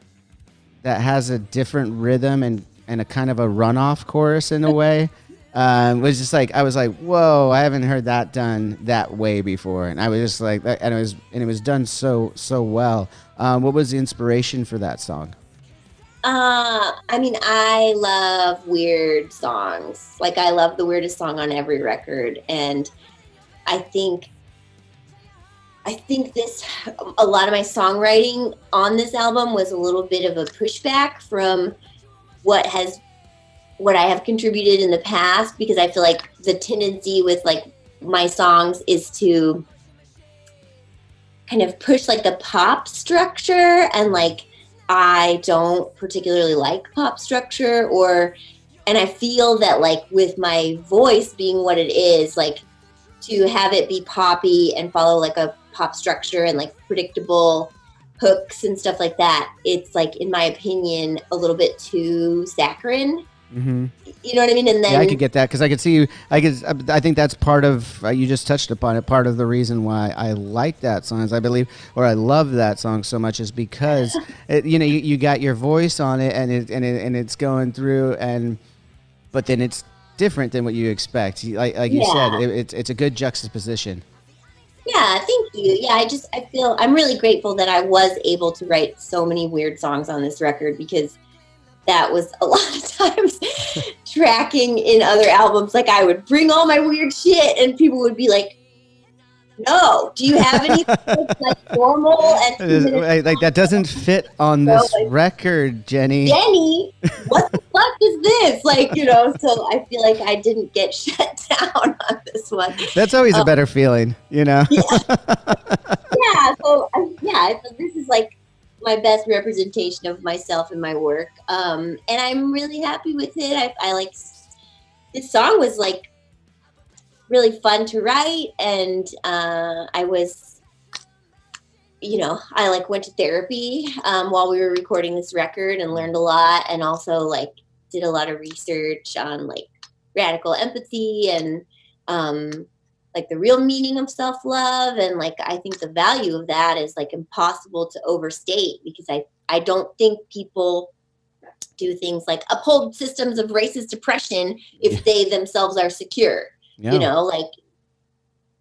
that has a different rhythm and a kind of a runoff chorus in a way was just like, I was like, whoa, I haven't heard that done that way before. And I was just like, and it was done so well. What was the inspiration for that song? I love weird songs. Like, I love the weirdest song on every record. And I think a lot of my songwriting on this album was a little bit of a pushback from what I have contributed in the past, because I feel like the tendency with like my songs is to kind of push like the pop structure, and like I don't particularly like pop structure, and I feel that like with my voice being what it is, like to have it be poppy and follow like a pop structure and like predictable hooks and stuff like that, it's like, in my opinion, a little bit too saccharine. Mm-hmm. You know what I mean? And then I could get that, because I could see you. I think that's part of you just touched upon it. Part of the reason why I like that song is, I believe, or I love that song so much, is because you got your voice on it, and it's going through, but then it's different than what you expect. Like you said, it's a good juxtaposition. Yeah, thank you. Yeah, I feel I'm really grateful that I was able to write so many weird songs on this record, because that was a lot of times tracking in other albums. Like, I would bring all my weird shit and people would be like, no, do you have anything like normal? And like that doesn't fit on this record, Jenny. Jenny, what the fuck is this? Like, so I feel like I didn't get shut down on this one. That's always a better feeling, Yeah. So this is like my best representation of myself and my work. And I'm really happy with it. I like, this song was like really fun to write, and I was, I like went to therapy while we were recording this record and learned a lot, and also like did a lot of research on like radical empathy and like the real meaning of self-love, and like I think the value of that is like impossible to overstate, because I don't think people do things like uphold systems of racist oppression if they themselves are secure. Yeah. Like,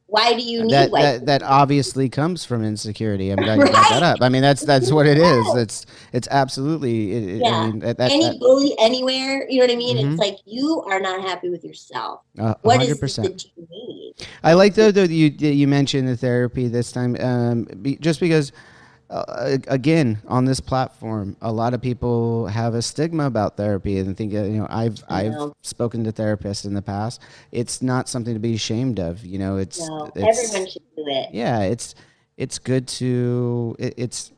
why do you need that obviously comes from insecurity. I'm glad you brought that up. I mean, that's what it is. It's absolutely. Any bully anywhere, you know what I mean? Mm-hmm. It's like, you are not happy with yourself. 100%. What is it that you need? I like though you mentioned the therapy this time, just because. Again, on this platform, a lot of people have a stigma about therapy and think, I've spoken to therapists in the past. It's not something to be ashamed of. It's everyone should do it. Yeah, it's good to it's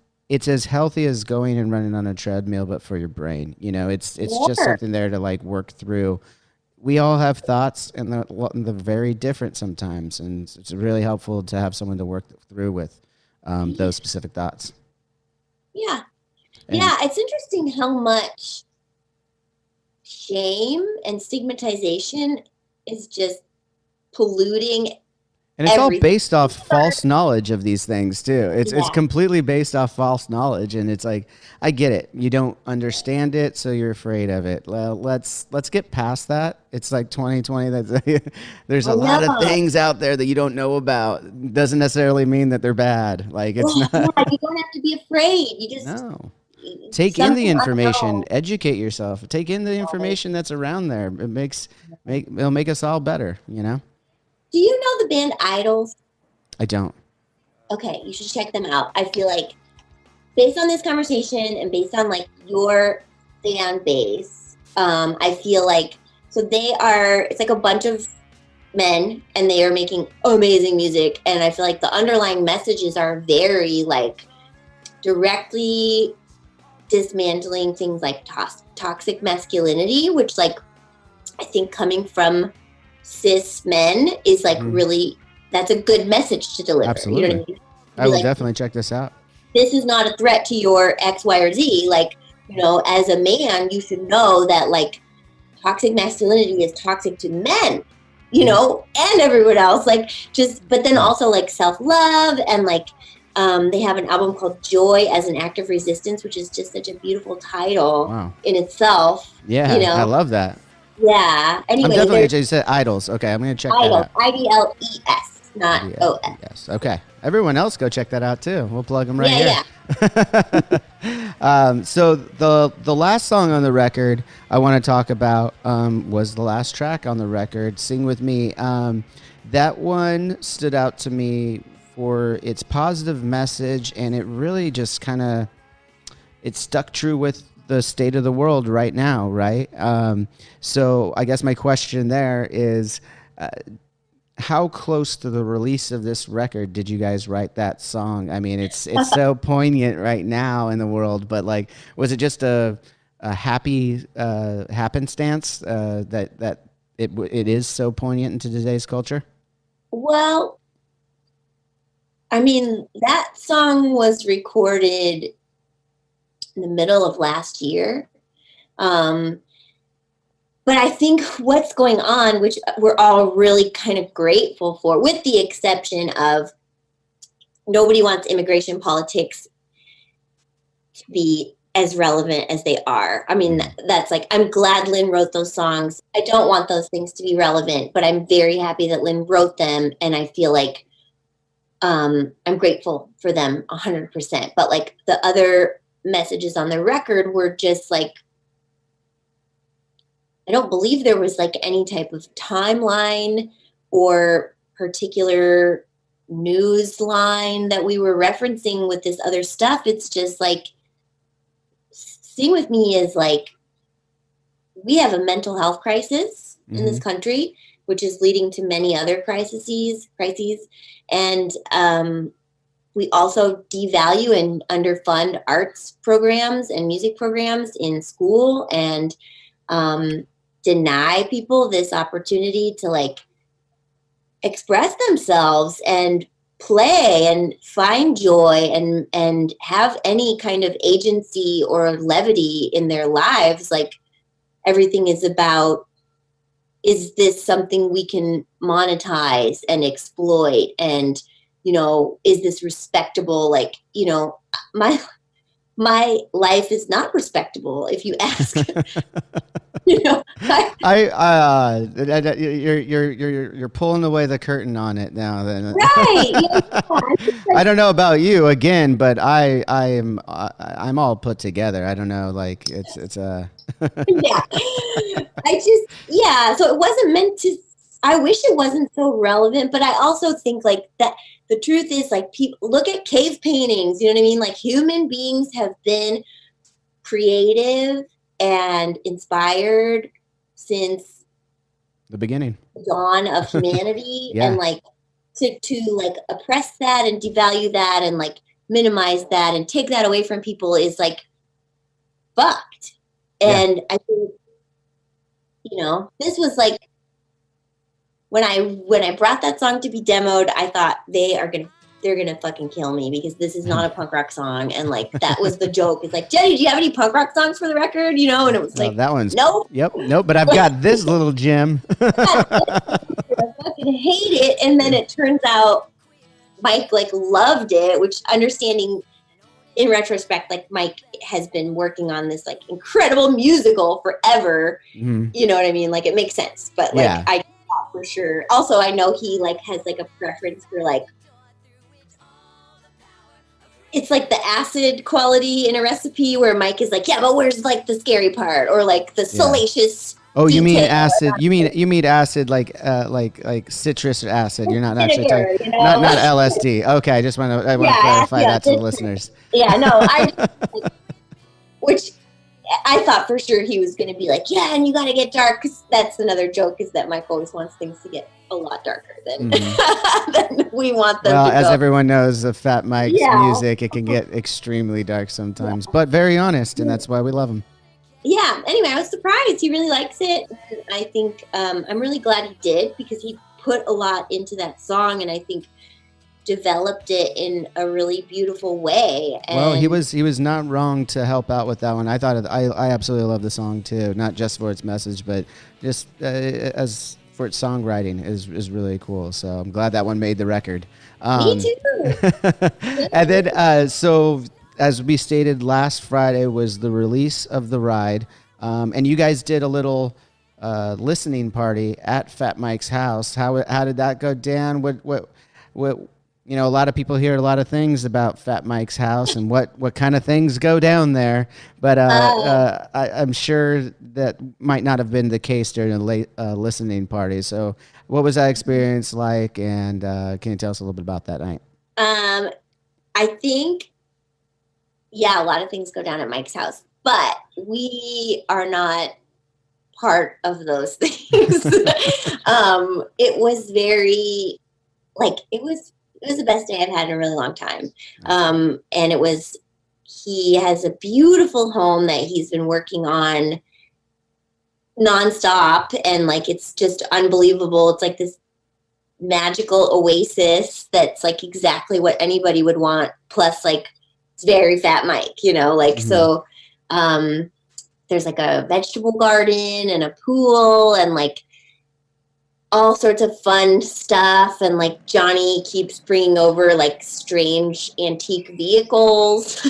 as healthy as going and running on a treadmill, but for your brain. It's just something there to like work through. We all have thoughts, and they're very different sometimes, and it's really helpful to have someone to work through with. Those specific thoughts. Yeah. It's interesting how much shame and stigmatization is just polluting. And it's all based off false knowledge of these things too. It's completely based off false knowledge, and it's like, I get it. You don't understand it, so you're afraid of it. Well, let's get past that. It's like 2020. There's a lot of things out there that you don't know about. Doesn't necessarily mean that they're bad. Like, it's not. Yeah, you don't have to be afraid. You just take in the information, educate yourself. Take in the information that's around there. It'll make us all better. Do you know the band Idols? I don't. Okay, you should check them out. I feel like, based on this conversation and based on like your fan base, I feel like, so it's like a bunch of men, and they are making amazing music. And I feel like the underlying messages are very like directly dismantling things like toxic masculinity, which like I think coming from cis men is like really, that's a good message to deliver. Absolutely. You know what I mean? I will definitely check this out. This is not a threat to your X, Y, or Z. Like, you know, as a man, you should know that like toxic masculinity is toxic to men, you know, and everyone else. Like just, but then also like self-love, and like they have an album called Joy as an Act of Resistance, which is just such a beautiful title in itself. Yeah, you know? I love that. Yeah. Anyway, I'm definitely, you said Idols. Okay, I'm going to check that out. IDLES, not OS. Yes. Okay. Everyone else go check that out too. We'll plug them right here. Yeah. So the last song on the record I want to talk about was the last track on the record, Sing With Me. That one stood out to me for its positive message, and it really just kind of, it stuck true with the state of the world right now, right? So I guess my question there is, how close to the release of this record did you guys write that song? I mean, it's so poignant right now in the world, but like, was it just a happy happenstance that it is so poignant into today's culture? Well, I mean, that song was recorded in the middle of last year. But I think what's going on, which we're all really kind of grateful for, with the exception of nobody wants immigration politics to be as relevant as they are. I mean, that's like, I'm glad Lynn wrote those songs. I don't want those things to be relevant, but I'm very happy that Lynn wrote them. And I feel like I'm grateful for them 100%. But like the other messages on the record were just like, I don't believe there was like any type of timeline or particular news line that we were referencing with this other stuff. It's just like, Sing With Me is like, we have a mental health crisis in this country, which is leading to many other crises. And we also devalue and underfund arts programs and music programs in school, and deny people this opportunity to like express themselves and play and find joy and have any kind of agency or levity in their lives. Like everything is about, is this something we can monetize and exploit? And, you know, is this respectable? Like, you know, my life is not respectable, if you ask. You know, you're pulling away the curtain on it now. Then, right? Yeah. I don't know about you again, but I'm all put together. I don't know, like it's a yeah. So it wasn't meant to. I wish it wasn't so relevant, but I also think like that. The truth is, like, people look at cave paintings. You know what I mean? Like, human beings have been creative and inspired since the beginning, the dawn of humanity. And like to like oppress that and devalue that and like minimize that and take that away from people is like fucked. And I think, you know, this was like, when I brought that song to be demoed, I thought they're gonna fucking kill me, because this is not a punk rock song. And like, that was the joke. It's like, Jenny, do you have any punk rock songs for the record? You know? And it was like, that one's nope. Yep, nope. But I've got this little gem. I fucking hate it. And then it turns out Mike like loved it, which, understanding in retrospect, like Mike has been working on this like incredible musical forever. You know what I mean? Like, it makes sense. But like, I thought for sure. Also, I know he like has like a preference for like, it's like the acid quality in a recipe, where Mike is like, yeah, but where's like the scary part, or like the salacious. Oh, you mean acid? You mean acid like citrus acid? You're not actually talking, you know? not LSD. Okay, I want to clarify that to the listeners. Yeah, no, which I thought for sure he was going to be like, yeah, and you got to get dark. Cause that's another joke, is that Mike always wants things to get a lot darker than, than we want them to go. As everyone knows, of Fat Mike's music, it can get extremely dark sometimes, but very honest, and that's why we love him. Yeah. Anyway, I was surprised. He really likes it. And I think I'm really glad he did, because he put a lot into that song, and I think developed it in a really beautiful way. And well, he was not wrong to help out with that one. I thought I absolutely love the song too, not just for its message, but just as for its songwriting is really cool. So I'm glad that one made the record. Me too. And then so as we stated, last Friday was the release of the ride, and you guys did a little listening party at Fat Mike's house. How did that go down? What you know, a lot of people hear a lot of things about Fat Mike's house and what kind of things go down there, but I'm sure that might not have been the case during a late listening party. So what was that experience like, and can you tell us a little bit about that night? I think, a lot of things go down at Mike's house, but we are not part of those things. It was very, it was the best day I've had in a really long time. And he has a beautiful home that he's been working on nonstop. And it's just unbelievable. It's like this magical oasis that's exactly what anybody would want. Plus it's very Fat Mike, so there's a vegetable garden and a pool and all sorts of fun stuff, and Johnny keeps bringing over strange antique vehicles.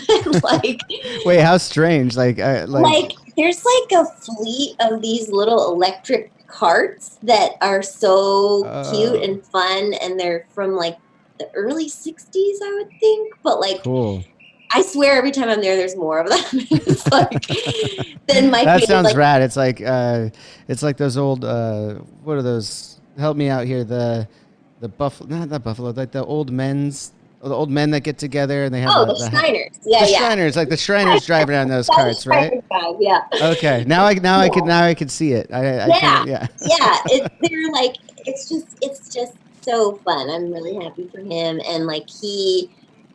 Wait, how strange? There's a fleet of these little electric carts that are so cute and fun, and they're from the early 60s, I would think, but cool. I swear every time I'm there, there's more of them. It's then my that sounds rad. It's like those old what are those? Help me out here. The buffalo, not that buffalo, the old men that get together and they have the Shriners. Yeah, the Shriners, the Shriners driving around those carts, right? Drive, yeah. Okay, now I could see it. Yeah. It's just so fun. I'm really happy for him, and he.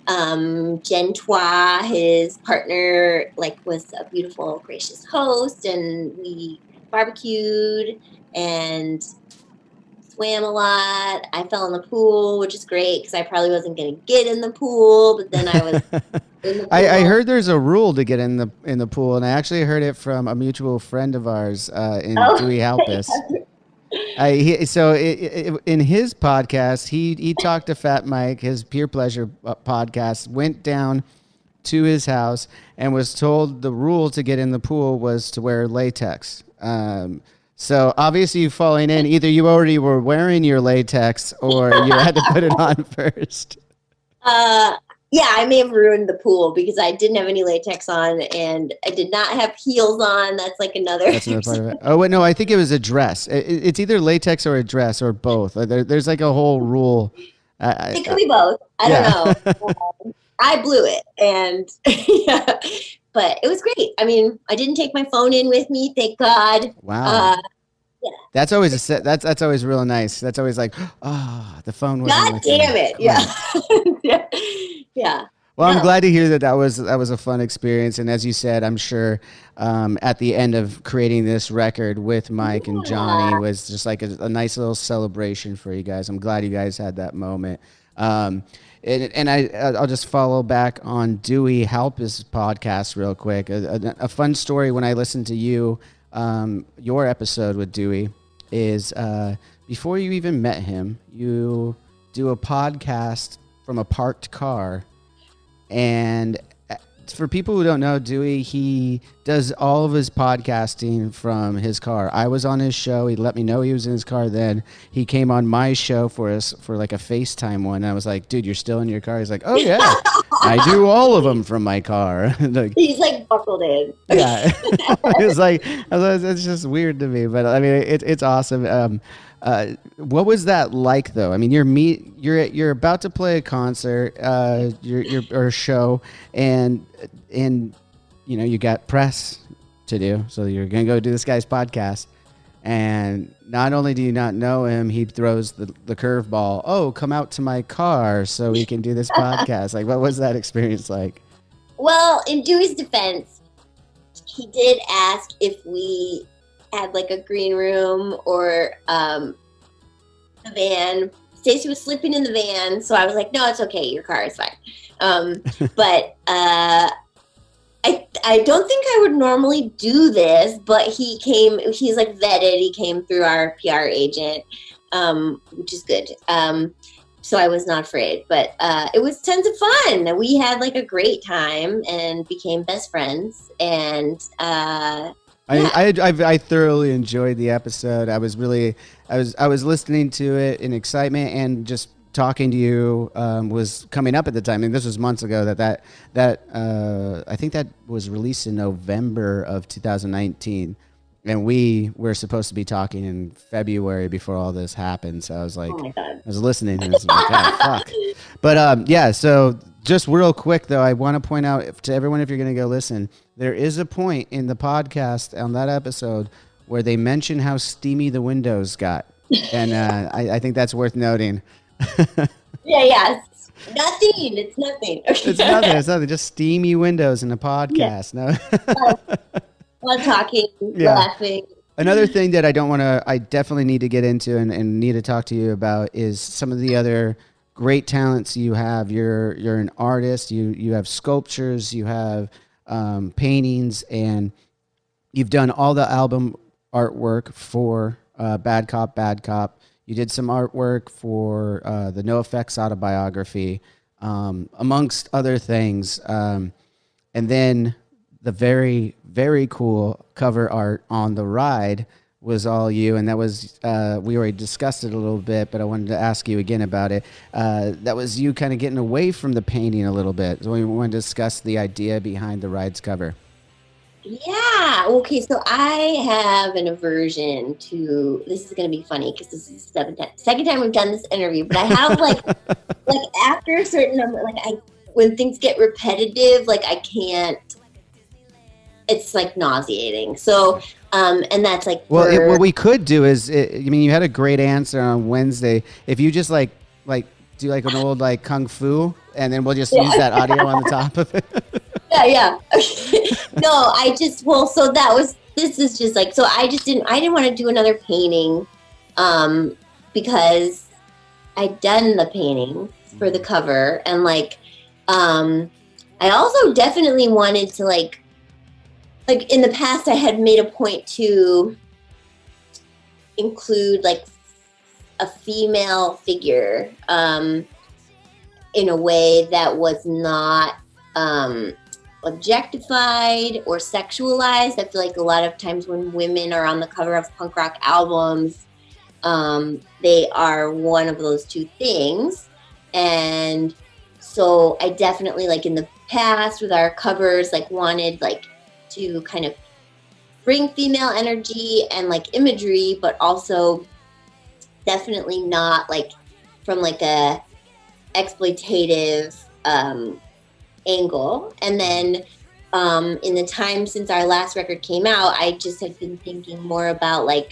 Jen Twa, his partner, was a beautiful, gracious host, and we barbecued and swam a lot. I fell in the pool, which is great because I probably wasn't going to get in the pool, but then I was in the pool. I heard there's a rule to get in the pool, and I actually heard it from a mutual friend of ours in Dewey Halpus. In his podcast, he talked to Fat Mike, his Peer Pleasure podcast, went down to his house and was told the rule to get in the pool was to wear latex. So obviously you falling in, either you already were wearing your latex or you had to put it on first. Yeah, I may have ruined the pool because I didn't have any latex on and I did not have heels on. That's another part of it. Oh, wait, no, I think it was a dress. It's either latex or a dress or both. There's a whole rule. It could be both. I don't know. I blew it. And but it was great. I mean, I didn't take my phone in with me. Thank God. Wow. Yeah. That's always that's always real nice. That's always the phone was. God damn it! Yeah. Yeah. Well, I'm glad to hear that was a fun experience, and as you said, I'm sure at the end of creating this record with Mike and Johnny was just a nice little celebration for you guys. I'm glad you guys had that moment. And I'll just follow back on Dewey Halpus' podcast real quick. A fun story when I listened to your episode with Dewey is before you even met him, you do a podcast from a parked car. And for people who don't know Dewey, he does all of his podcasting from his car. I was on his show. He let me know he was in his car then. He came on my show for a FaceTime one. And I was like, dude, you're still in your car? He's like, oh, yeah. I do all of them from my car. He's buckled in. Yeah. It's just weird to me. But I mean, it's awesome. What was that like, though? I mean, you're about to play a concert, or a show, and you got press to do. So you're going to go do this guy's podcast. And not only do you not know him, he throws the curveball. Oh, come out to my car so we can do this podcast. Like, what was that experience like? Well, in Dewey's defense, he did ask if we had like a green room or the van. Stacey was sleeping in the van, so I was like, no, it's okay. Your car is fine. But I don't think I would normally do this, but he's like vetted. He came through our PR agent, which is good. So I was not afraid, but it was tons of fun. We had like a great time and became best friends. And I thoroughly enjoyed the episode. I was listening to it in excitement, and just talking to you was coming up at the time. I mean, this was months ago. That I think that was released in November of 2019, and we were supposed to be talking in February before all this happened. So I was like, oh my God. I was listening, and I was like, oh, fuck. But yeah. So just real quick though, I want to point out to everyone, if you're going to go listen, there is a point in the podcast on that episode where they mention how steamy the windows got, and I think that's worth noting. Yeah. Nothing. It's nothing. It's nothing. Just steamy windows in a podcast. Yeah. No. While talking, laughing. Another thing that I definitely need to get into and need to talk to you about is some of the other great talents you have. You're an artist. You have sculptures. You have paintings, and you've done all the album artwork for Bad Cop, Bad Cop. You did some artwork for the NoFX autobiography, amongst other things. And then the very, very cool cover art on The Ride was all you. And that was, we already discussed it a little bit, but I wanted to ask you again about it. That was you kind of getting away from the painting a little bit. So we want to discuss the idea behind The Ride's cover. Yeah. Okay. So I have an aversion to. This is going to be funny because this is the second time we've done this interview. But I have like after a certain number, when things get repetitive, like I can't. It's like nauseating. So, and that's like. Well, what we could do is, you had a great answer on Wednesday. If you just like do like an old like kung fu, and then we'll just use that audio on the top of it. Yeah. No, so this is just like, so I didn't want to do another painting, because I'd done the painting for the cover, and I also definitely wanted to like in the past I had made a point to include like a female figure, in a way that was not, objectified or sexualized. I feel like a lot of times when women are on the cover of punk rock albums, they are one of those two things. And so I definitely in the past with our covers, wanted to kind of bring female energy and imagery, but also definitely not from a exploitative, angle. And then in the time since our last record came out, I just had been thinking more about I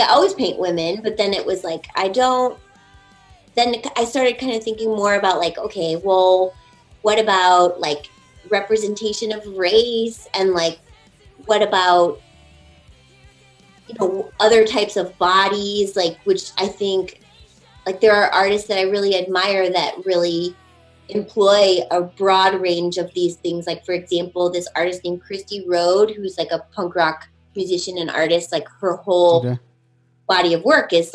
always paint women, but then it was then I started kind of thinking more about okay, well, what about representation of race, and what about other types of bodies, which I think there are artists that I really admire that really employ a broad range of these things. For example, this artist named Christy Rode, who's a punk rock musician and artist, her whole body of work is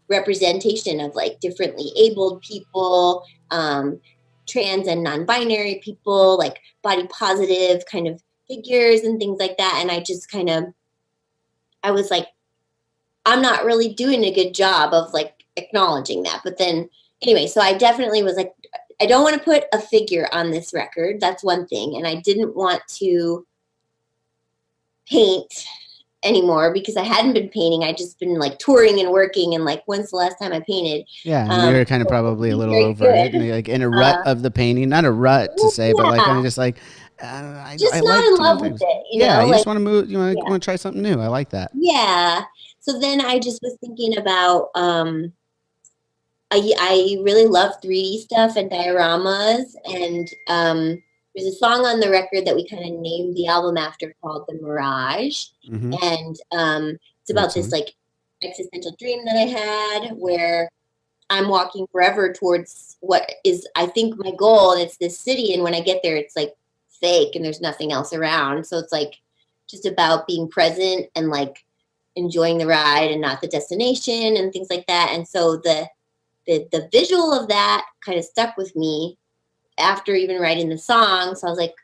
representation of differently abled people, trans and non-binary people, body positive kind of figures and things like that. And I just I was I'm not really doing a good job of acknowledging that. But then anyway, so I definitely was I don't want to put a figure on this record. That's one thing. And I didn't want to paint anymore because I hadn't been painting. I'd just been touring and working, and when's the last time I painted? Yeah, and you were kind of probably a little over it, and in a rut of the painting. Not a rut to say, but kind of just I just not like in doing love with things. it, Yeah, you like, just want to move. You yeah. want to try something new. I like that. Yeah. So then I just was thinking about, I really love 3D stuff and dioramas, and there's a song on the record that we kind of named the album after called The Mirage, Mm-hmm. and it's Great about this song. like existential dream that I had where I'm walking forever towards what is, I think, my goal, and it's this city, and when I get there, it's like fake and there's nothing else around. So it's like just about being present and like enjoying the ride and not the destination and things like that. And so the visual of that kind of stuck with me after even writing the song. So I was like,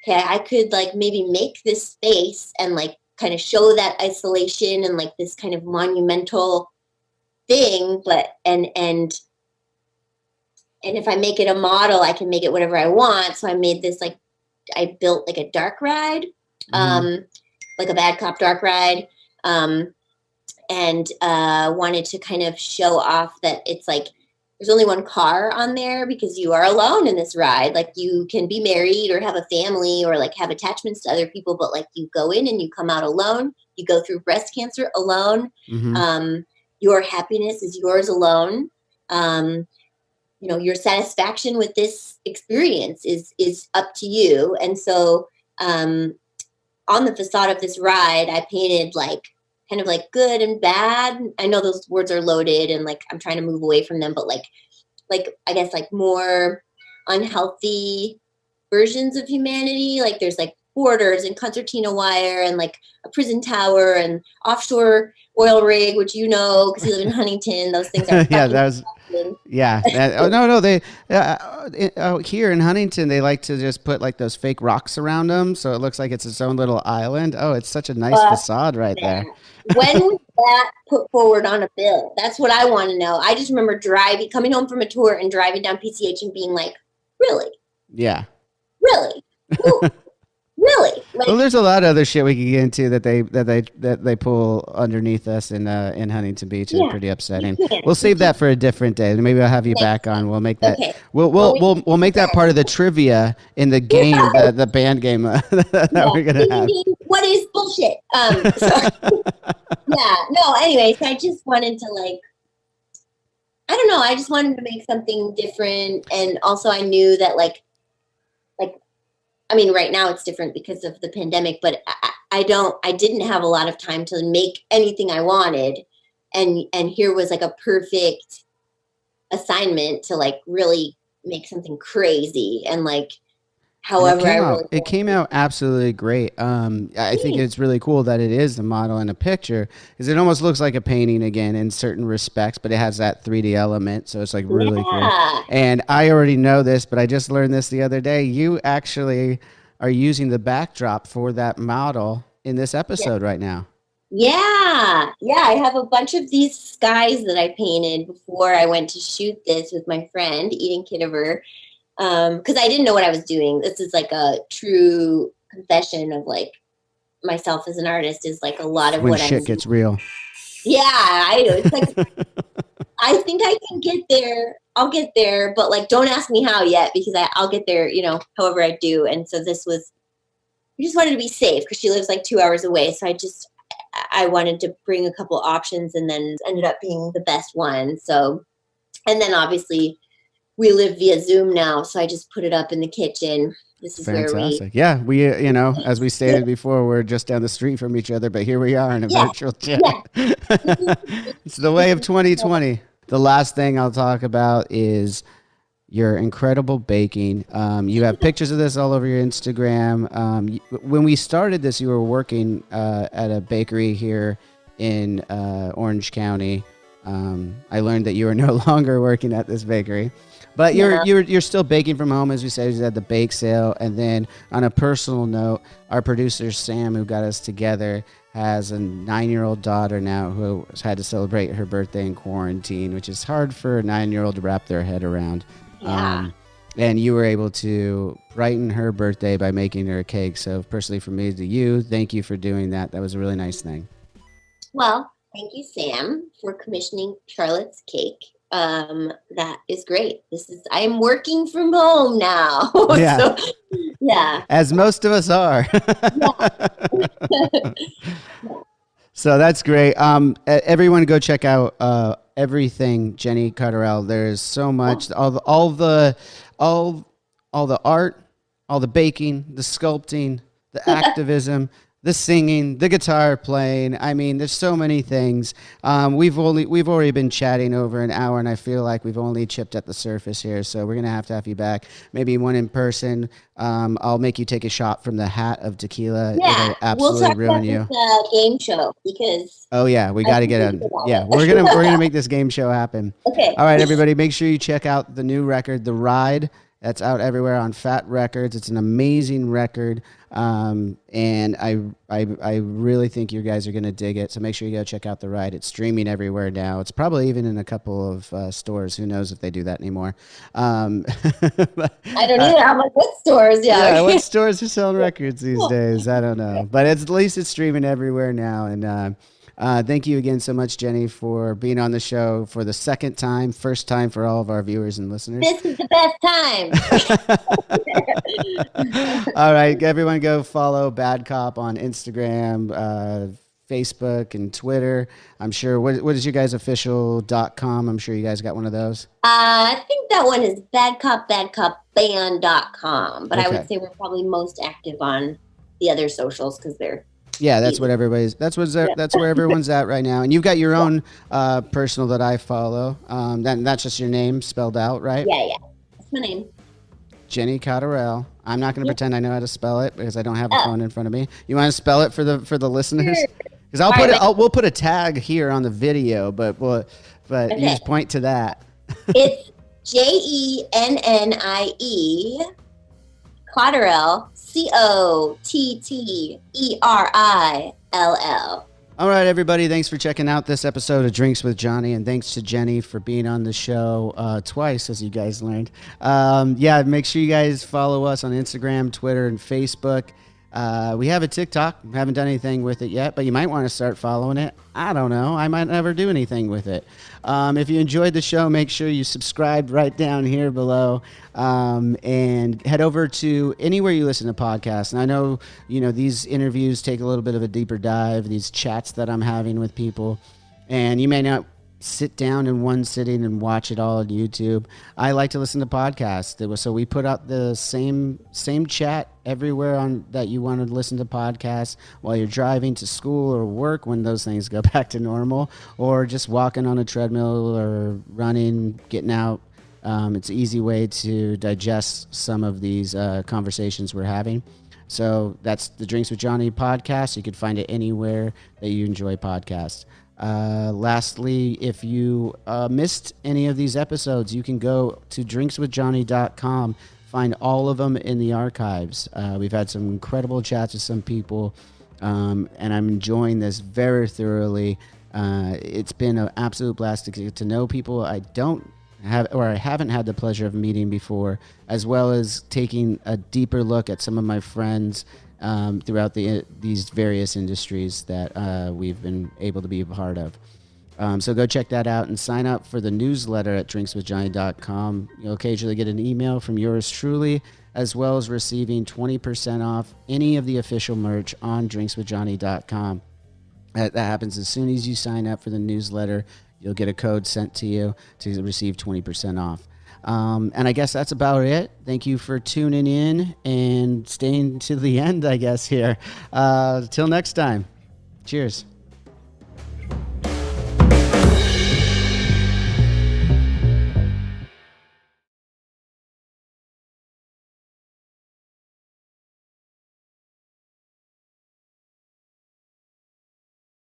okay, I could like maybe make this space and like kind of show that isolation and like this kind of monumental thing, but and if I make it a model, I can make it whatever I want. So I made this like, I built like a dark ride, like a bad cop dark ride, and wanted to kind of show off that it's like there's only one car on there because you are alone in this ride. Like you can be married or have a family or like have attachments to other people, but like you go in and you come out alone. You go through breast cancer alone. Your happiness is yours alone. Your satisfaction with this experience is up to you. And so on the facade of this ride, I painted like kind of like good and bad. I know those words are loaded and like I'm trying to move away from them, but like I guess like more unhealthy versions of humanity. Like there's like borders and concertina wire and like a prison tower and offshore oil rig, which because you live in Huntington, those things are Yeah, fucking that was. Yeah. No. They here in Huntington, they like to just put like those fake rocks around them, so it looks like it's its own little island. Oh, it's such a nice facade right there. When was that put forward on a bill? That's what I want to know. I just remember coming home from a tour and driving down PCH and being like, really? Yeah. Really? Really? Like, Well, there's a lot of other shit we can get into that they pull underneath us in Huntington Beach. It's pretty upsetting. We'll save that for a different day. Maybe I'll have you back on. We'll make that. Okay. We'll make that part of the trivia in the game, the band game that we're gonna have. What is bullshit? Yeah. No. Anyways, I just wanted to like. I don't know. I just wanted to make something different, and also I knew that like. I mean, right now it's different because of the pandemic, but I didn't have a lot of time to make anything I wanted. And here was like a perfect assignment to like really make something crazy. And like, however, it came out absolutely great. I think it's really cool that it is a model in a picture because it almost looks like a painting again in certain respects, but it has that 3D element. So it's like really cool. And I already know this, but I just learned this the other day. You actually are using the backdrop for that model in this episode right now. Yeah. I have a bunch of these skies that I painted before I went to shoot this with my friend, Eden Kittiver. Because I didn't know what I was doing. This is like a true confession of like myself as an artist is like a lot of when what shit gets real. Yeah, I know. It's like I think I can get there. I'll get there, but like don't ask me how yet because I'll get there, however I do. And so we just wanted to be safe because she lives like 2 hours away. So I wanted to bring a couple options and then ended up being the best one. So, and then obviously we live via Zoom now, so I just put it up in the kitchen. This is fantastic. We as we stated before, we're just down the street from each other, but here we are in a virtual chat. Yeah. It's the way of 2020. The last thing I'll talk about is your incredible baking. You have pictures of this all over your Instagram. When we started this, you were working at a bakery here in Orange County. I learned that you are no longer working at this bakery. But you're still baking from home, as we said. You had the bake sale, and then on a personal note, our producer Sam, who got us together, has a 9-year-old daughter now who has had to celebrate her birthday in quarantine, which is hard for a 9-year-old to wrap their head around. Yeah. And you were able to brighten her birthday by making her a cake. So personally, from me to you, thank you for doing that. That was a really nice thing. Well, thank you, Sam, for commissioning Charlotte's cake. That is great. I am working from home now. Yeah. Yeah. As most of us are. Yeah. So that's great. Everyone go check out everything Jennie Cotterill. There's so much. All the art, all the baking, the sculpting, the activism, the singing, the guitar playing. I mean, there's so many things. We've already been chatting over an hour, and I feel like we've only chipped at the surface here. So we're gonna have to have you back, maybe one in person. I'll make you take a shot from the hat of tequila. Yeah, It'll absolutely ruin you. This, game show because Oh yeah, we got to get a yeah. We're gonna make this game show happen. Okay. All right, everybody, make sure you check out the new record, The Ride. That's out everywhere on Fat Records. It's an amazing record, and I really think you guys are gonna dig it. So make sure you go check out The Ride. It's streaming everywhere now. It's probably even in a couple of stores. Who knows if they do that anymore? I don't either. I'm like, what stores? Yeah, what stores are selling records these days? I don't know, but at least it's streaming everywhere now. And thank you again so much, Jennie, for being on the show for the second time, first time for all of our viewers and listeners. This is the best time. All right, everyone go follow Bad Cop on Instagram, Facebook, and Twitter. I'm sure, what is your guys' official.com? I'm sure you guys got one of those. I think that one is badcopband.com, but okay. I would say we're probably most active on the other socials because they're that's what everybody's. That's where everyone's at right now. And you've got your own personal that I follow. That's just your name spelled out, right? Yeah. That's my name. Jennie Cotterill. I'm not going to pretend I know how to spell it because I don't have a phone in front of me. You want to spell it for the listeners? Because we'll put a tag here on the video, but okay. You just point to that. It's Jennie Cotterill. Cotterill. All right, everybody. Thanks for checking out this episode of Drinks with Johnny, and thanks to Jennie for being on the show twice, as you guys learned. Make sure you guys follow us on Instagram, Twitter, and Facebook. We have a TikTok. We haven't done anything with it yet, but you might want to start following it. I don't know. I might never do anything with it. If you enjoyed the show, make sure you subscribe right down here below, and head over to anywhere you listen to podcasts. And I know, these interviews take a little bit of a deeper dive, these chats that I'm having with people, and you may not sit down in one sitting and watch it all on YouTube. I like to listen to podcasts. So we put out the same chat everywhere on that you want to listen to podcasts while you're driving to school or work when those things go back to normal, or just walking on a treadmill or running, getting out. It's an easy way to digest some of these conversations we're having. So that's the Drinks with Johnny podcast. You can find it anywhere that you enjoy podcasts. Lastly, if you missed any of these episodes, you can go to drinkswithjohnny.com, find all of them in the archives. We've had some incredible chats with some people, and I'm enjoying this very thoroughly. It's been an absolute blast to get to know people I haven't had the pleasure of meeting before, as well as taking a deeper look at some of my friends throughout these various industries that we've been able to be a part of. So go check that out and sign up for the newsletter at drinkswithjohnny.com. You'll occasionally get an email from yours truly, as well as receiving 20% off any of the official merch on drinkswithjohnny.com. That happens as soon as you sign up for the newsletter. You'll get a code sent to you to receive 20% off. And I guess that's about it. Thank you for tuning in and staying to the end, I guess, here. Till next time. Cheers.